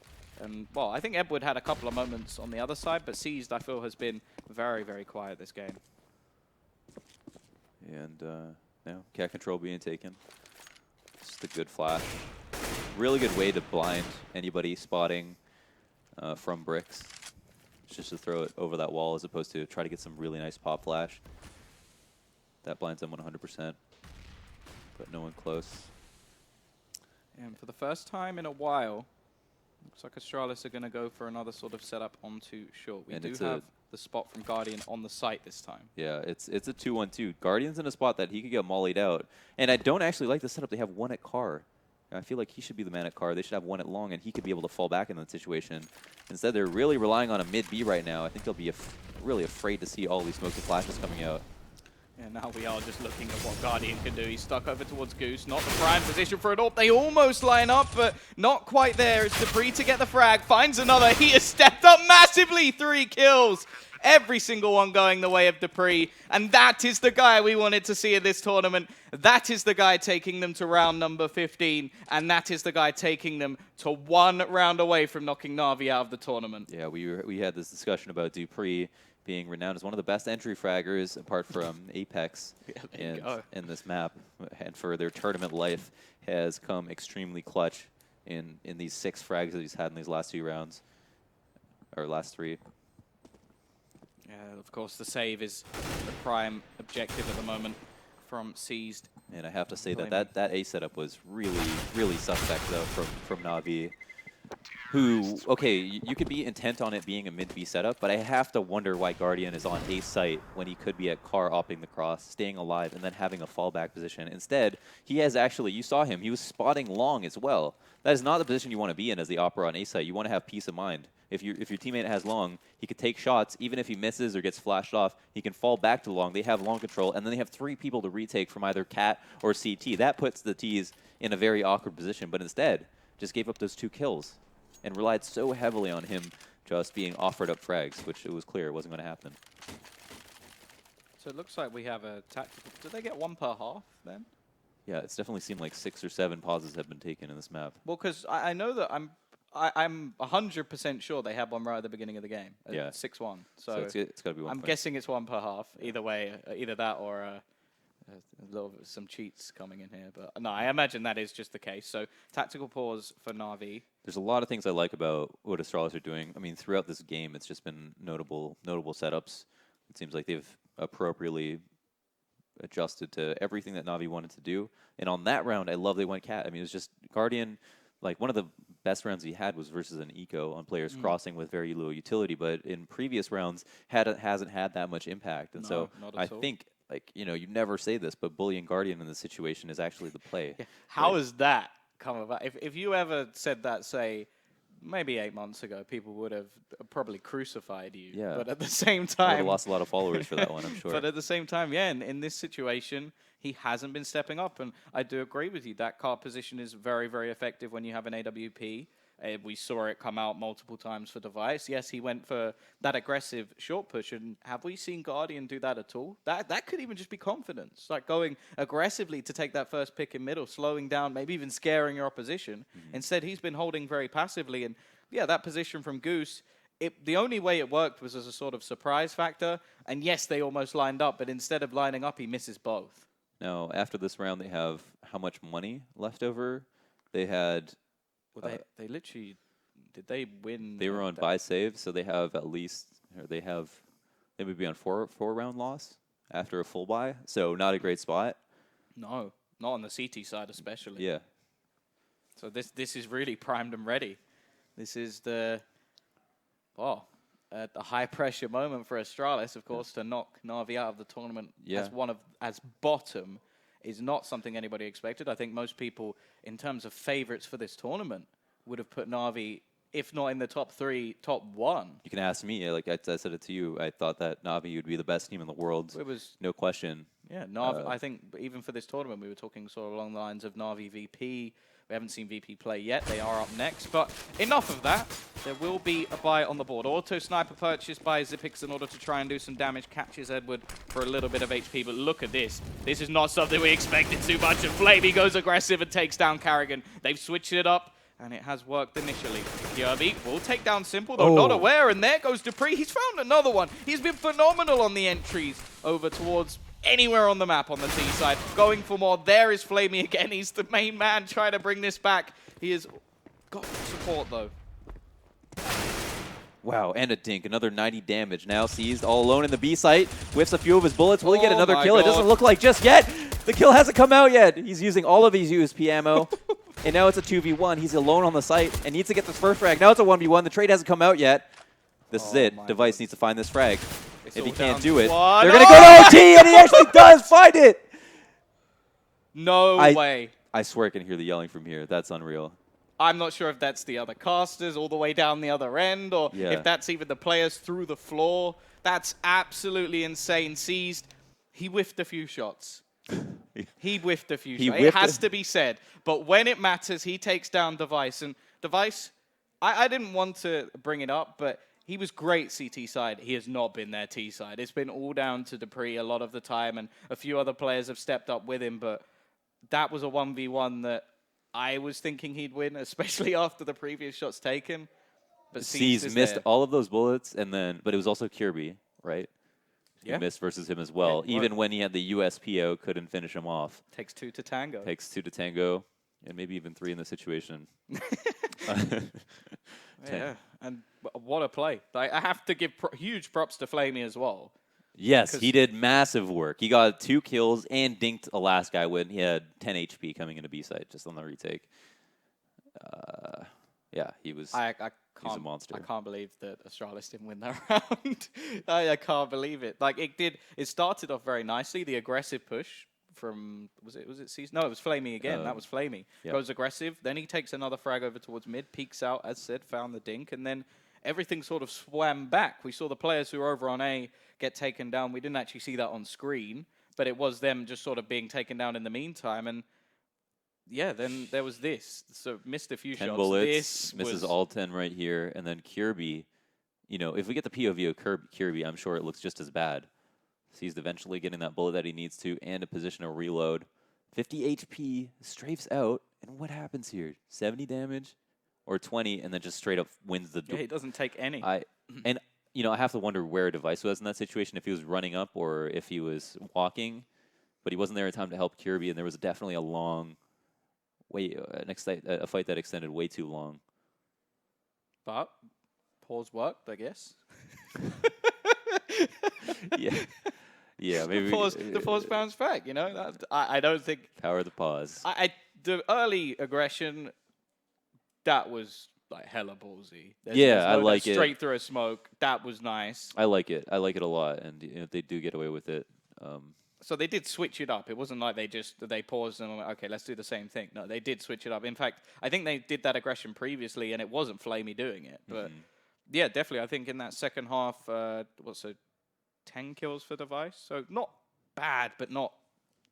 Speaker 2: well, I think Edward had a couple of moments on the other side, but Seized, I feel, has been very, very quiet this game.
Speaker 1: And now cat control being taken. Just a good flash. Really good way to blind anybody spotting from bricks. It's just to throw it over that wall as opposed to try to get some really nice pop flash. That blinds them 100%, but no one close.
Speaker 2: And for the first time in a while, looks like Astralis are going to go for another sort of setup onto short. We do have the spot from Guardian on the site this time.
Speaker 1: Yeah, it's a 2-1-2. Guardian's in a spot that he could get mollied out. And I don't actually like the setup. They have one at car. I feel like he should be the man at car. They should have one at long, and he could be able to fall back in that situation. Instead, they're really relying on a mid-B right now. I think they'll be really afraid to see all these smoky flashes coming out.
Speaker 2: Yeah, now we are just looking at what Guardian can do. He's stuck over towards Goose. Not the prime position for it all. They almost line up, but not quite there. It's dupreeh to get the frag. Finds another. He has stepped up massively. 3 kills. Every single one going the way of dupreeh. And that is the guy we wanted to see in this tournament. That is the guy taking them to round number 15. And that is the guy taking them to 1 round away from knocking Navi out of the tournament.
Speaker 1: Yeah, we had this discussion about dupreeh being renowned as one of the best entry fraggers apart from Apex in this map. And for their tournament life has come extremely clutch in these 6 frags that he's had in these last 2 rounds. Or last 3.
Speaker 2: Yeah, of course, the save is the prime objective at the moment from Seized.
Speaker 1: And I have to say that A setup was really suspect though from Navi. Who, okay, you could be intent on it being a mid-B setup, but I have to wonder why Guardian is on A site when he could be at car opping the cross, staying alive, and then having a fallback position. Instead, he has actually, you saw him, he was spotting long as well. That is not the position you want to be in as the Opera on A site. You want to have peace of mind. If your teammate has long, he could take shots, even if he misses or gets flashed off, he can fall back to long. They have long control, and then they have 3 people to retake from either Cat or CT. That puts the Ts in a very awkward position, but instead, just gave up those 2 kills. And relied so heavily on him just being offered up frags, which it was clear wasn't going to happen.
Speaker 2: So it looks like we have a tactical. Did they get 1 per half then?
Speaker 1: Yeah, it's definitely seemed like 6 or 7 pauses have been taken in this map.
Speaker 2: Well, because I know that I'm 100% sure they had one right at the beginning of the game.
Speaker 1: Yeah.
Speaker 2: 6-1. So
Speaker 1: it's got to be 1
Speaker 2: I'm
Speaker 1: point.
Speaker 2: guessing it's 1 per half. Either way, either that or some cheats coming in here. But no, I imagine that is just the case. So tactical pause for Navi.
Speaker 1: There's a lot of things I like about what Astralis are doing. I mean, throughout this game, it's just been notable setups. It seems like they've appropriately adjusted to everything that Navi wanted to do. And on that round, I love they went Cat. I mean, it was just Guardian. Like, one of the best rounds he had was versus an eco on players crossing with very low utility. But in previous rounds, hasn't had that much impact. And so I think, like, you know, you never say this, but bullying Guardian in this situation is actually the play.
Speaker 2: Yeah. How has that come about? If you ever said that, say, maybe 8 months ago, people would have probably crucified you.
Speaker 1: Yeah.
Speaker 2: But at the same time...
Speaker 1: I would have lost a lot of followers for that one, I'm sure.
Speaker 2: But at the same time, yeah, in this situation, he hasn't been stepping up. And I do agree with you. That card position is very effective when you have an AWP. We saw it come out multiple times for Device. Yes, he went for that aggressive short push. And have we seen Guardian do that at all? That could even just be confidence. Like going aggressively to take that first pick in middle, slowing down, maybe even scaring your opposition. Instead, he's been holding very passively. And yeah, that position from Goose, the only way it worked was as a sort of surprise factor. And yes, they almost lined up. But instead of lining up, he misses both.
Speaker 1: Now, after this round, they have how much money left over? They had...
Speaker 2: Well, they literally, did they win?
Speaker 1: They were on buy save, so they have at least, they would be on 4 round loss after a full buy, so not a great spot.
Speaker 2: No, not on the CT side especially.
Speaker 1: Yeah.
Speaker 2: So this is really primed and ready. This is the high pressure moment for Astralis, of course, to knock Navi out of the tournament as bottom. Is not something anybody expected. I think most people, in terms of favorites for this tournament, would have put Navi, if not in the top 3, top 1.
Speaker 1: You can ask me. Like I said it to you. I thought that Navi would be the best team in the world.
Speaker 2: It was
Speaker 1: no question.
Speaker 2: Yeah, Navi. I think even for this tournament, we were talking sort of along the lines of Navi VP. We haven't seen VP play yet. They are up next. But enough of that. There will be a buy on the board. Auto sniper purchased by Xyp9x in order to try and do some damage. Catches Edward for a little bit of HP. But look at this. This is not something we expected too much of. Flamey goes aggressive and takes down Karrigan. They've switched it up. And it has worked initially. Kirby will take down Simple, though not aware. And there goes Dupree. He's found another one. He's been phenomenal on the entries over towards anywhere on the map on the T side. Going for more. There is Flamey again. He's the main man trying to bring this back. He has got support, though.
Speaker 1: Wow, and a dink. Another 90 damage. Now seized all alone in the B site. Whiffs a few of his bullets. Will he get another kill? God. It doesn't look like just yet. The kill hasn't come out yet. He's using all of his USP ammo. And now it's a 2v1. He's alone on the site and needs to get this first frag. Now it's a 1v1. The trade hasn't come out yet. This is it. Device needs to find this frag. If he can't do it, they're going to go to OT, and he actually does find it.
Speaker 2: No way.
Speaker 1: I swear I can hear the yelling from here. That's unreal.
Speaker 2: I'm not sure if that's the other casters all the way down the other end, or if that's even the players through the floor. That's absolutely insane. Seized. He whiffed a few shots. He whiffed a few shots. It has to be said. But when it matters, he takes down Device. And Device, I didn't want to bring it up, but he was great CT side. He has not been their T side. It's been all down to Dupree a lot of the time, and a few other players have stepped up with him. But that was a 1v1 that I was thinking he'd win, especially after the previous shots taken. But
Speaker 1: C's missed all of those bullets, but it was also Kirby, right? He missed versus him as well. Even when he had the USPO, couldn't finish him off.
Speaker 2: Takes 2 to tango.
Speaker 1: Takes 2 to tango, and maybe even 3 in the situation.
Speaker 2: Yeah, and what a play. I have to give huge props to Flamey as well.
Speaker 1: Yes, he did massive work. He got 2 kills and dinked a last guy when he had 10 HP coming into B site just on the retake. Yeah, he was. He's a monster.
Speaker 2: I can't believe that Astralis didn't win that round. I can't believe it. Like it did. It started off very nicely. The aggressive push from was it Season? No, it was Flamey again. That was Flamey. Yep. Goes aggressive. Then he takes another frag over towards mid. Peeks out, as said, found the dink, and then everything sort of swam back. We saw the players who were over on A get taken down. We didn't actually see that on screen, but it was them just sort of being taken down in the meantime. And yeah, then there was this. So missed a few
Speaker 1: 10
Speaker 2: shots.
Speaker 1: bullets,
Speaker 2: this
Speaker 1: misses all 10 right here. And then Kirby, you know, if we get the POV of Kirby, I'm sure it looks just as bad. He's eventually getting that bullet that he needs to and a position to reload. 50 HP, strafes out. And what happens here? 70 damage or 20, and then just straight up wins the...
Speaker 2: Yeah, he doesn't take any.
Speaker 1: And, you know, I have to wonder where Device was in that situation, if he was running up or if he was walking. But he wasn't there in time to help Kirby, and there was definitely a long... a fight that extended way too long.
Speaker 2: But pause worked, I guess.
Speaker 1: Yeah, maybe
Speaker 2: the pause bounced back. You know, I don't think
Speaker 1: power of the pause.
Speaker 2: The early aggression, that was like hella ballsy.
Speaker 1: I like it.
Speaker 2: Straight through a smoke. That was nice.
Speaker 1: I like it. I like it a lot, and you know, they do get away with it.
Speaker 2: So they did switch it up. It wasn't like they paused and went, okay, let's do the same thing. No, they did switch it up. In fact, I think they did that aggression previously, and it wasn't Flamey doing it. But yeah, definitely. I think in that second half, 10 kills for Device. So not bad, but not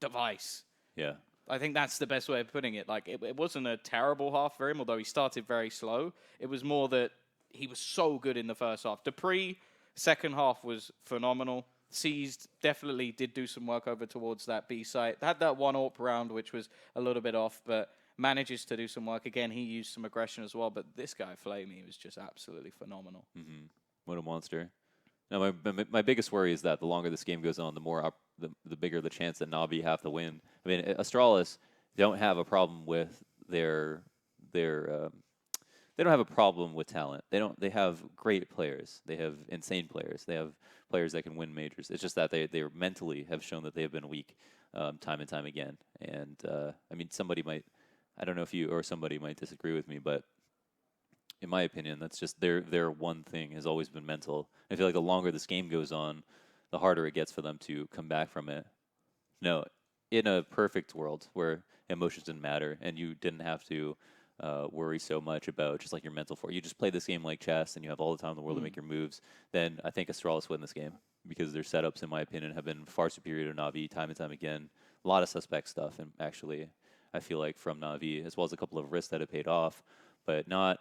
Speaker 2: Device.
Speaker 1: Yeah.
Speaker 2: I think that's the best way of putting it. Like it wasn't a terrible half for him, although he started very slow. It was more that he was so good in the first half. Dupree, second half was phenomenal. Seized definitely did do some work over towards that B site. Had that one AWP round, which was a little bit off, but manages to do some work. Again, he used some aggression as well, but this guy, Flamey, was just absolutely phenomenal.
Speaker 1: What a monster. Now, my biggest worry is that the longer this game goes on, the bigger the chance that Navi have to win. I mean, Astralis don't have a problem with their they don't have a problem with talent. They have great players. They have insane players. They have players that can win majors. It's just that they mentally have shown that they have been weak time and time again. And I mean, I don't know if you or somebody might disagree with me, but in my opinion, that's just their one thing has always been mental. I feel like the longer this game goes on, the harder it gets for them to come back from it. No, in a perfect world where emotions didn't matter and you didn't have to worry so much about just like your mental you just play this game like chess and you have all the time in the world to make your moves, then I think Astralis win this game because their setups, in my opinion, have been far superior to Navi time and time again. A lot of suspect stuff, and actually, I feel like from Navi, as well as a couple of risks that have paid off, but not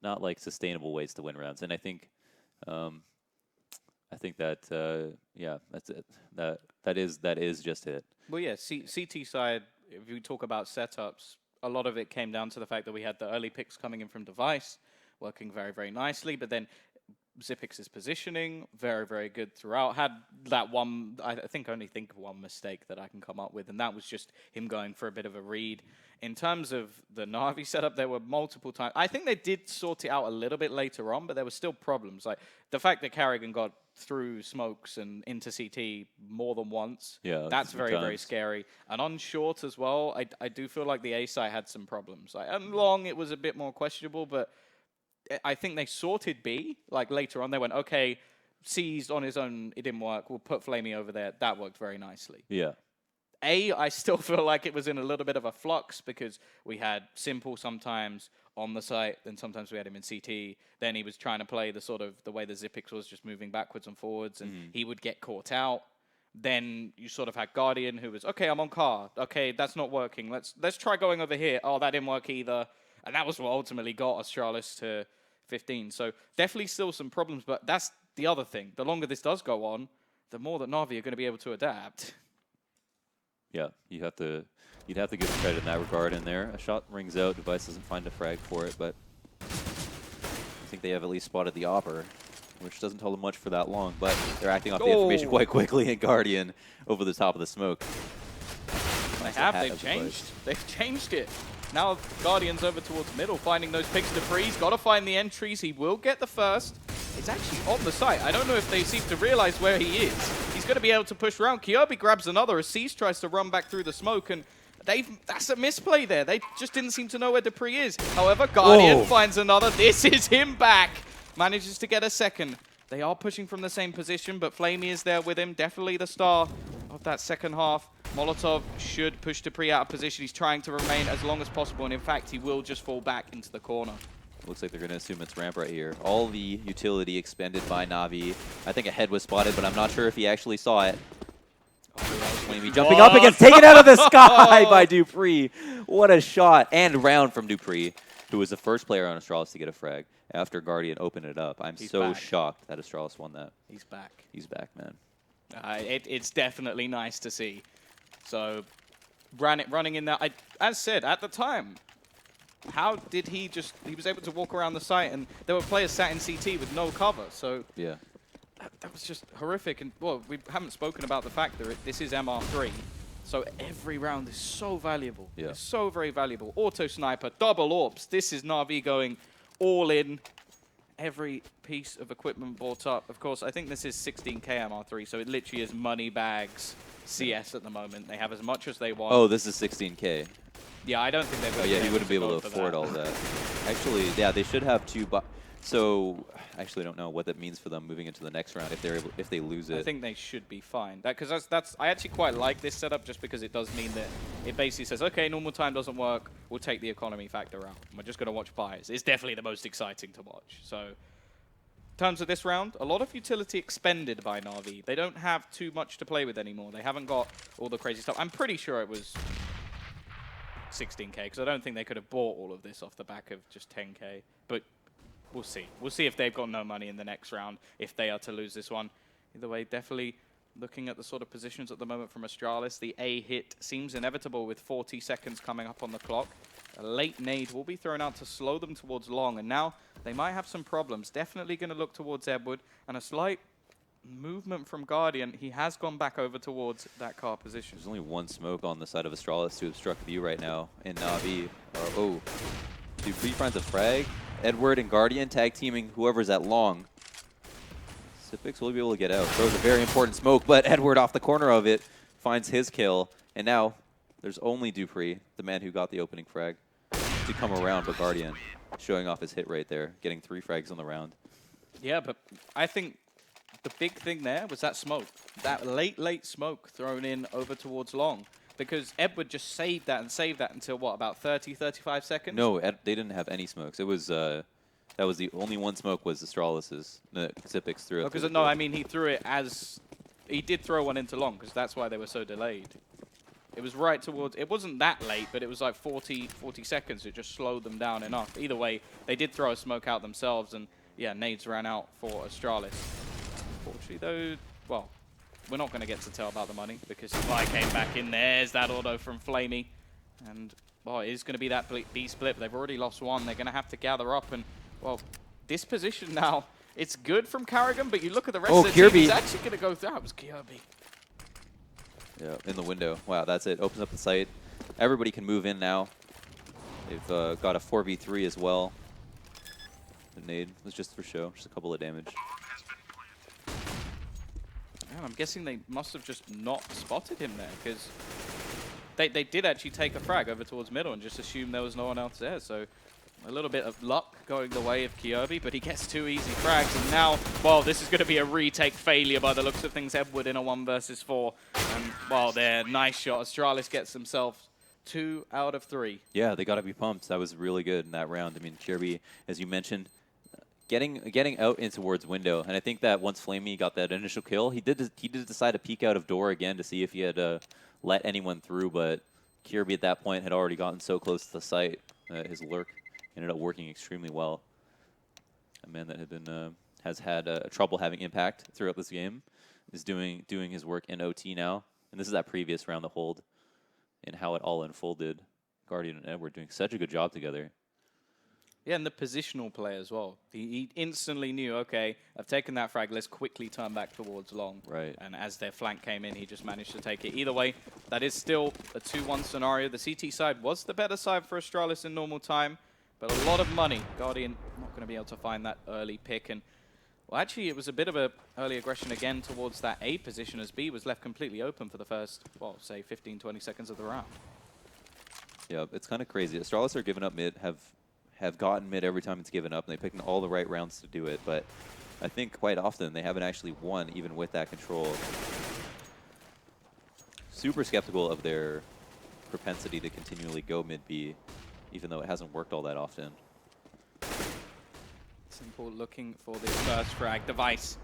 Speaker 1: like sustainable ways to win rounds. And I think that yeah, that's it. That is just it.
Speaker 2: Well, yeah, CT side. If you talk about setups, a lot of it came down to the fact that we had the early picks coming in from Device, working very, very nicely. But then Xipix's positioning, very, very good throughout. Had that one, I think of one mistake that I can come up with, and that was just him going for a bit of a read. In terms of the Navi setup, there were multiple times. I think they did sort it out a little bit later on, but there were still problems. Like the fact that Carrigan got through smokes and into CT more than once.
Speaker 1: Yeah,
Speaker 2: that's very, very scary. And on short as well, I do feel like the A side had some problems. Like, and long, it was a bit more questionable, but I think they sorted B. Like later on, they went, okay, seized on his own, it didn't work. We'll put Flamey over there. That worked very nicely.
Speaker 1: Yeah.
Speaker 2: A, I still feel like it was in a little bit of a flux because we had Simple sometimes on the site, then sometimes we had him in CT. Then he was trying to play the way the Xipix was, just moving backwards and forwards, and he would get caught out. Then you sort of had Guardian, who was, okay, I'm on car. Okay, that's not working. Let's try going over here. Oh, that didn't work either. And that was what ultimately got Astralis to 15. So definitely still some problems, but that's the other thing. The longer this does go on, the more that Navi are going to be able to adapt.
Speaker 1: Yeah, you'd have to give credit in that regard in there. A shot rings out, Device doesn't find a frag for it, but I think they have at least spotted the Opper, which doesn't tell them much for that long, but they're acting off the information quite quickly, and Guardian over the top of the smoke.
Speaker 2: They've changed it. Now Guardian's over towards middle, finding those picks to freeze. Got to find the entries. He will get the first. is actually on the site. I don't know if they seem to realize where he is. He's going to be able to push around. Kirby grabs another as Cease tries to run back through the smoke, and that's a misplay there. They just didn't seem to know where Dupree is. However, Guardian finds another. This is him back. Manages to get a second. They are pushing from the same position, but Flamey is there with him. Definitely the star of that second half. Molotov should push Dupree out of position. He's trying to remain as long as possible, and in fact, he will just fall back into the corner.
Speaker 1: Looks like they're going to assume it's ramp right here. All the utility expended by Navi. I think a head was spotted, but I'm not sure if he actually saw it. Flamey jumping up against, taken out of the sky by Dupree. What a shot. And round from Dupree, who was the first player on Astralis to get a frag after Guardian opened it up. He's so shocked that Astralis won that.
Speaker 2: He's back.
Speaker 1: He's back, man.
Speaker 2: It's definitely nice to see. So, running in there, as said, at the time, how did he was able to walk around the site, and there were players sat in CT with no cover, so
Speaker 1: yeah,
Speaker 2: that was just horrific. And well, we haven't spoken about the fact that this is MR3, so every round is so valuable.
Speaker 1: Yeah.
Speaker 2: It's so very valuable. Auto sniper, double orbs. This is Navi going all in. Every piece of equipment bought up. Of course, I think this is 16K MR3, so it literally is money bags CS at the moment. They have as much as they want.
Speaker 1: Oh, this is 16K.
Speaker 2: Yeah, I don't think they would.
Speaker 1: Oh, yeah, he wouldn't be able to afford all that. Actually, yeah, they should have two. So, actually, I don't know what that means for them moving into the next round if they lose it.
Speaker 2: I think they should be fine. Because I actually quite like this setup just because it does mean that it basically says, okay, normal time doesn't work. We'll take the economy factor out. We're just going to watch buys. It's definitely the most exciting to watch. So, in terms of this round, a lot of utility expended by Navi. They don't have too much to play with anymore. They haven't got all the crazy stuff. I'm pretty sure it was 16K because I don't think they could have bought all of this off the back of just 10K. But we'll see. We'll see if they've got no money in the next round, if they are to lose this one. Either way, definitely looking at the sort of positions at the moment from Astralis, the A hit seems inevitable with 40 seconds coming up on the clock. A late nade will be thrown out to slow them towards long, and now they might have some problems. Definitely going to look towards Edward, and a slight movement from Guardian. He has gone back over towards that car position.
Speaker 1: There's only one smoke on the side of Astralis to obstruct view right now, and Navi. Oh, Dupree finds a frag. Edward and Guardian tag teaming whoever's at long. Sipix will be able to get out. Throws a very important smoke, but Edward off the corner of it finds his kill. And now there's only Dupree, the man who got the opening frag, to come around, but Guardian showing off his hit right there, getting 3 frags on the round.
Speaker 2: Yeah, but I think the big thing there was that smoke. That late smoke thrown in over towards long. Because Edward just saved that until, what, about 30, 35 seconds?
Speaker 1: No, they didn't have any smokes. It was, that was the only one smoke was Astralis's. Sipix threw it.
Speaker 2: Because, no, I mean, he threw it as, he did throw one into long, because that's why they were so delayed. It was right towards, it wasn't that late, but it was like 40 seconds. It just slowed them down enough. Either way, they did throw a smoke out themselves, and yeah, nades ran out for Astralis. Unfortunately, though, well, we're not going to get to tell about the money because Spy came back in. There's that auto from Flamey. And, well, it is going to be that B split. They've already lost one. They're going to have to gather up. And, well, this position now, it's good from Carrigan, but you look at the rest of the team, it's actually going to go through. That was Kirby.
Speaker 1: Yeah, in the window. Wow, that's it. Opens up the site. Everybody can move in now. They've got a 4v3 as well. The nade was just for show. Just a couple of damage.
Speaker 2: I'm guessing they must have just not spotted him there, because they did actually take a frag over towards middle and just assumed there was no one else there. So a little bit of luck going the way of Kirby, but he gets 2 easy frags. And now, well, this is going to be a retake failure by the looks of things. Edward in a 1 versus 4. And, well, there, nice shot. Astralis gets himself 2 out of 3.
Speaker 1: Yeah, they got to be pumped. That was really good in that round. I mean, Kirby, as you mentioned, getting out in towards window, and I think that once Flamey got that initial kill, he did decide to peek out of door again to see if he had let anyone through, but Kirby at that point had already gotten so close to the site. His lurk ended up working extremely well. A man that had been has had trouble having impact throughout this game is doing his work in OT now, and this is that previous round, the hold, and how it all unfolded. Guardian and Edward doing such a good job together.
Speaker 2: Yeah, and the positional play as well. He instantly knew, okay, I've taken that frag, let's quickly turn back towards long.
Speaker 1: Right.
Speaker 2: And as their flank came in, he just managed to take it. Either way, that is still a 2-1 scenario. The CT side was the better side for Astralis in normal time, but a lot of money. Guardian not going to be able to find that early pick. And, Well, actually, it was a bit of a early aggression again towards that A position as B was left completely open for the first, well, say 15, 20 seconds of the round.
Speaker 1: Yeah, it's kind of crazy. Astralis are giving up mid, have gotten mid every time it's given up, and they picked all the right rounds to do it, but I think quite often they haven't actually won even with that control. Super skeptical of their propensity to continually go mid B, even though it hasn't worked all that often.
Speaker 2: Simple looking for this first frag. Device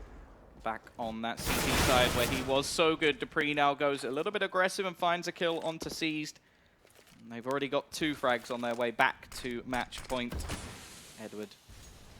Speaker 2: back on that CT side where he was so good. dupreeh now goes a little bit aggressive and finds a kill onto Seized. And they've already got 2 frags on their way back to match point. Edward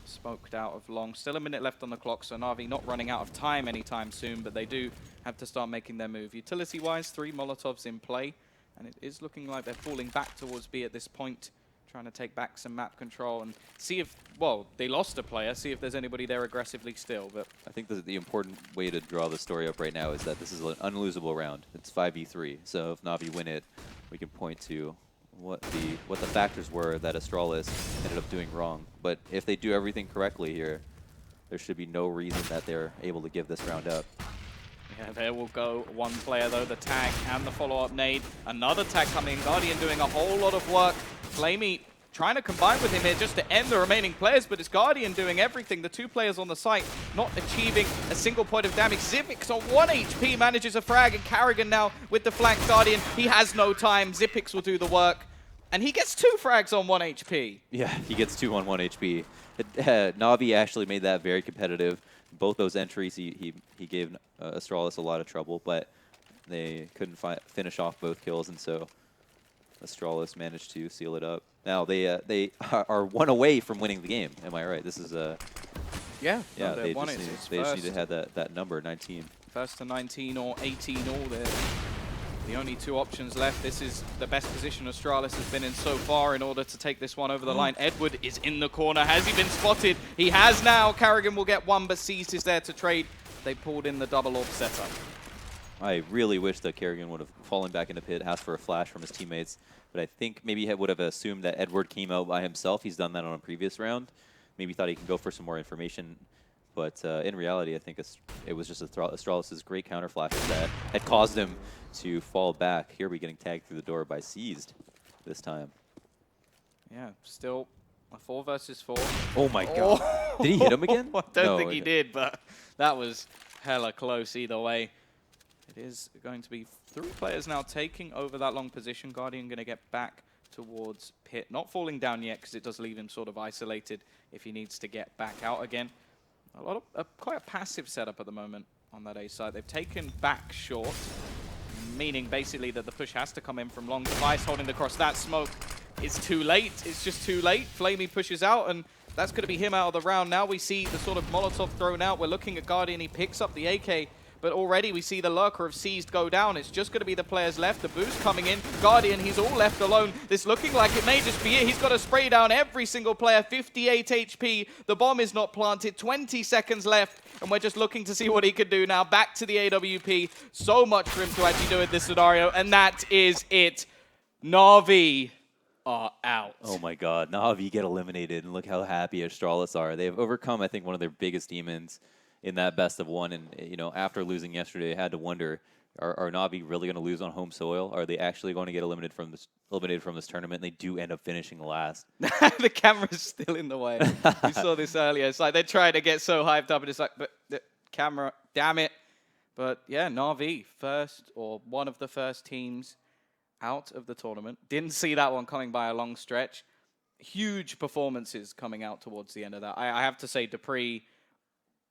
Speaker 2: smoked out of long. Still a minute left on the clock, so Navi not running out of time anytime soon, but they do have to start making their move. Utility-wise, 3 Molotovs in play, and it is looking like they're falling back towards B at this point, trying to take back some map control and see if, well, they lost a player, see if there's anybody there aggressively still. But
Speaker 1: I think the important way to draw the story up right now is that this is an unlosable round. It's 5v3, so if Navi win it, we can point to what the factors were that Astralis ended up doing wrong. But if they do everything correctly here, there should be no reason that they're able to give this round up.
Speaker 2: Yeah, there will go one player though, the tag and the follow-up nade. Another tag coming in, Guardian doing a whole lot of work. Flamey trying to combine with him here just to end the remaining players, but it's Guardian doing everything. The 2 players on the site not achieving a single point of damage. Xyp9x on 1 HP manages a frag, and Karrigan now with the flank Guardian. He has no time. Xyp9x will do the work, and he gets 2 frags on 1 HP.
Speaker 1: Yeah, he gets 2 on 1 HP. Navi actually made that very competitive. Both those entries, he gave Astralis a lot of trouble, but they couldn't finish off both kills, and so Astralis managed to seal it up. Now they are 1 away from winning the game. Am I right? This is
Speaker 2: yeah.
Speaker 1: Yeah,
Speaker 2: no,
Speaker 1: they just need to have that number 19.
Speaker 2: First to 19 or 18 all there. The only 2 options left. This is the best position Astralis has been in so far in order to take this one over the line. Edward is in the corner. Has he been spotted? He has now. Karrigan will get 1, but Seized is there to trade. They pulled in the double orb setup.
Speaker 1: I really wish that Karrigan would have fallen back into pit, asked for a flash from his teammates, but I think maybe he would have assumed that Edward came out by himself. He's done that on a previous round. Maybe thought he could go for some more information, but in reality, I think it was just Astralis' great counter flashes that had caused him to fall back. Here we getting tagged through the door by Seized this time.
Speaker 2: Yeah, still a 4 versus 4.
Speaker 1: Oh my god. Did he hit him again?
Speaker 2: I don't think he did, but that was hella close either way. It is going to be 3 players now taking over that long position. Guardian going to get back towards pit. Not falling down yet because it does leave him sort of isolated if he needs to get back out again. A lot of quite a passive setup at the moment on that A side. They've taken back short, meaning basically that the push has to come in from long. Device holding the cross. That smoke is too late. It's just too late. Flamey pushes out, and that's going to be him out of the round. Now we see the sort of Molotov thrown out. We're looking at Guardian. He picks up the AK. But already we see the lurker of Seized go down. It's just going to be the players left. The boost coming in. Guardian, he's all left alone. This looking like it may just be it. He's got to spray down every single player. 58 HP. The bomb is not planted. 20 seconds left. And we're just looking to see what he can do now. Back to the AWP. So much for him to actually do in this scenario. And that is it. Navi are out.
Speaker 1: Oh my god. Navi get eliminated. And look how happy Astralis are. They have overcome, I think, one of their biggest demons in that best of 1, and you know, after losing yesterday, I had to wonder: Are Navi really going to lose on home soil? Are they actually going to get eliminated from this tournament? And they do end up finishing last.
Speaker 2: The camera's still in the way. We saw this earlier. It's like they're trying to get so hyped up, and it's like, but the camera, damn it! But yeah, Navi first, or one of the first teams out of the tournament. Didn't see that one coming by a long stretch. Huge performances coming out towards the end of that. I have to say, dupreeh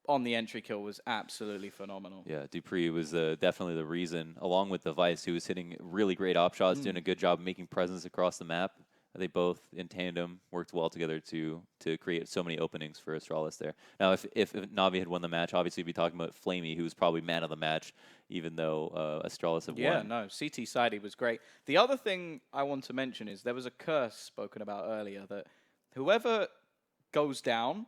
Speaker 2: on the entry kill was absolutely phenomenal.
Speaker 1: Yeah, dupreeh was definitely the reason, along with Device, who was hitting really great op shots, doing a good job making presence across the map. They both, in tandem, worked well together to create so many openings for Astralis there. Now, if Navi had won the match, obviously we'd be talking about Flamey, who was probably man of the match, even though Astralis have won.
Speaker 2: Yeah, no, CT side, he was great. The other thing I want to mention is there was a curse spoken about earlier that whoever goes down,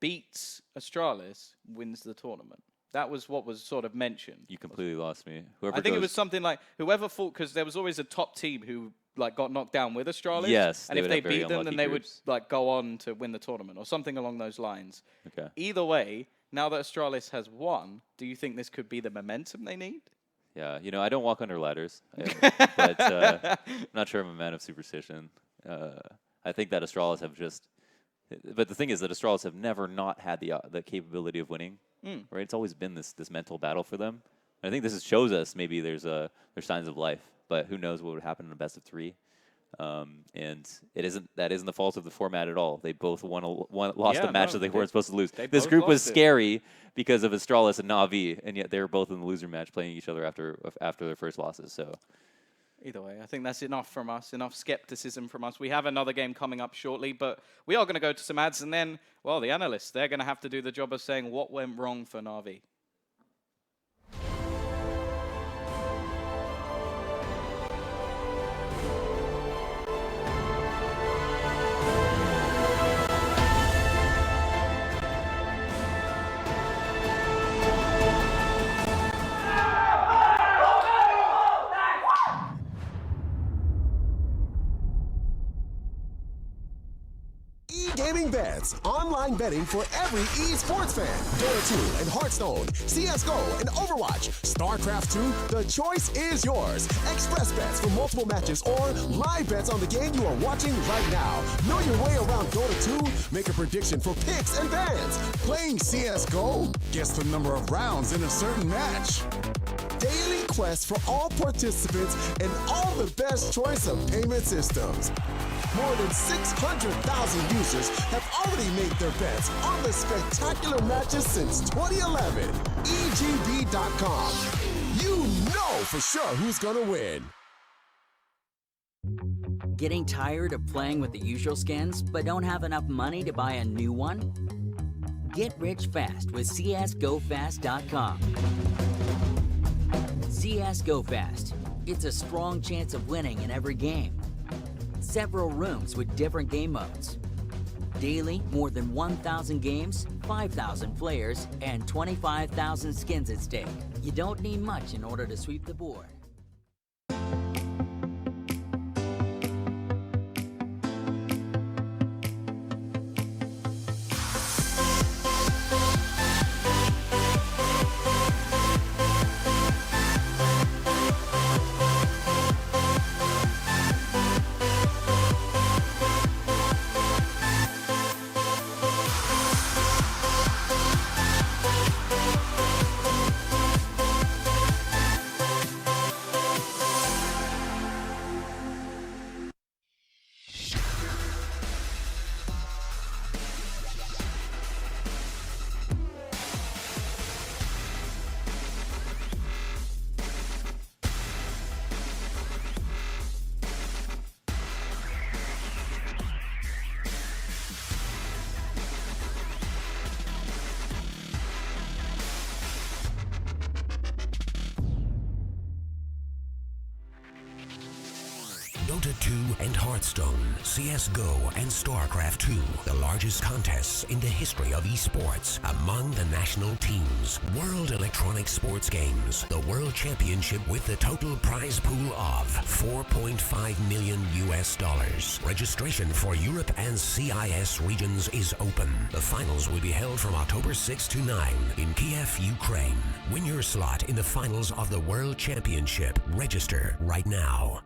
Speaker 2: beats Astralis, wins the tournament. That was what was sort of mentioned.
Speaker 1: You completely lost me.
Speaker 2: I think it was something like whoever fought, because there was always a top team who like got knocked down with Astralis.
Speaker 1: Yes,
Speaker 2: and if they beat them, then they would like go on to win the tournament or something along those lines.
Speaker 1: Okay.
Speaker 2: Either way, now that Astralis has won, do you think this could be the momentum they need?
Speaker 1: Yeah, you know, I don't walk under ladders, but I'm not sure I'm a man of superstition. I think that Astralis have just, but the thing is that Astralis have never not had the capability of winning. Right? It's always been this mental battle for them. And I think this shows us maybe there's signs of life, but who knows what would happen in a best of 3. And that isn't the fault of the format at all. They both lost a match that they weren't supposed to lose. This group was scary because of Astralis and Navi, and yet they were both in the loser match playing each other after their first losses. So
Speaker 2: either way, I think that's enough from us, enough skepticism from us. We have another game coming up shortly, but we are going to go to some ads, and then, well, the analysts, they're going to have to do the job of saying what went wrong for Navi.
Speaker 3: Gaming bets, online betting for every esports fan. Dota 2 and Hearthstone, CSGO and Overwatch, StarCraft 2, the choice is yours. Express bets for multiple matches or live bets on the game you are watching right now. Know your way around Dota 2, make a prediction for picks and bans. Playing CSGO, guess the number of rounds in a certain match. Daily quests for all participants and all the best choice of payment systems. More than 600,000 users have already made their bets on the spectacular matches since 2011. EGB.com. You know for sure who's gonna win.
Speaker 4: Getting tired of playing with the usual skins, but don't have enough money to buy a new one? Get rich fast with CSGoFast.com. CSGoFast. It's a strong chance of winning in every game. Several rooms with different game modes. Daily, more than 1,000 games, 5,000 players, and 25,000 skins at stake. You don't need much in order to sweep the board.
Speaker 5: Dota 2 and Hearthstone, CSGO and StarCraft 2, the largest contests in the history of esports among the national teams. World Electronic Sports Games, the World Championship with the total prize pool of $4.5 million US. Registration for Europe and CIS regions is open. The finals will be held from October 6 to 9 in Kiev, Ukraine. Win your slot in the finals of the World Championship. Register right now.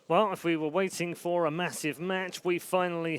Speaker 6: Well, if we were waiting for a massive match, we finally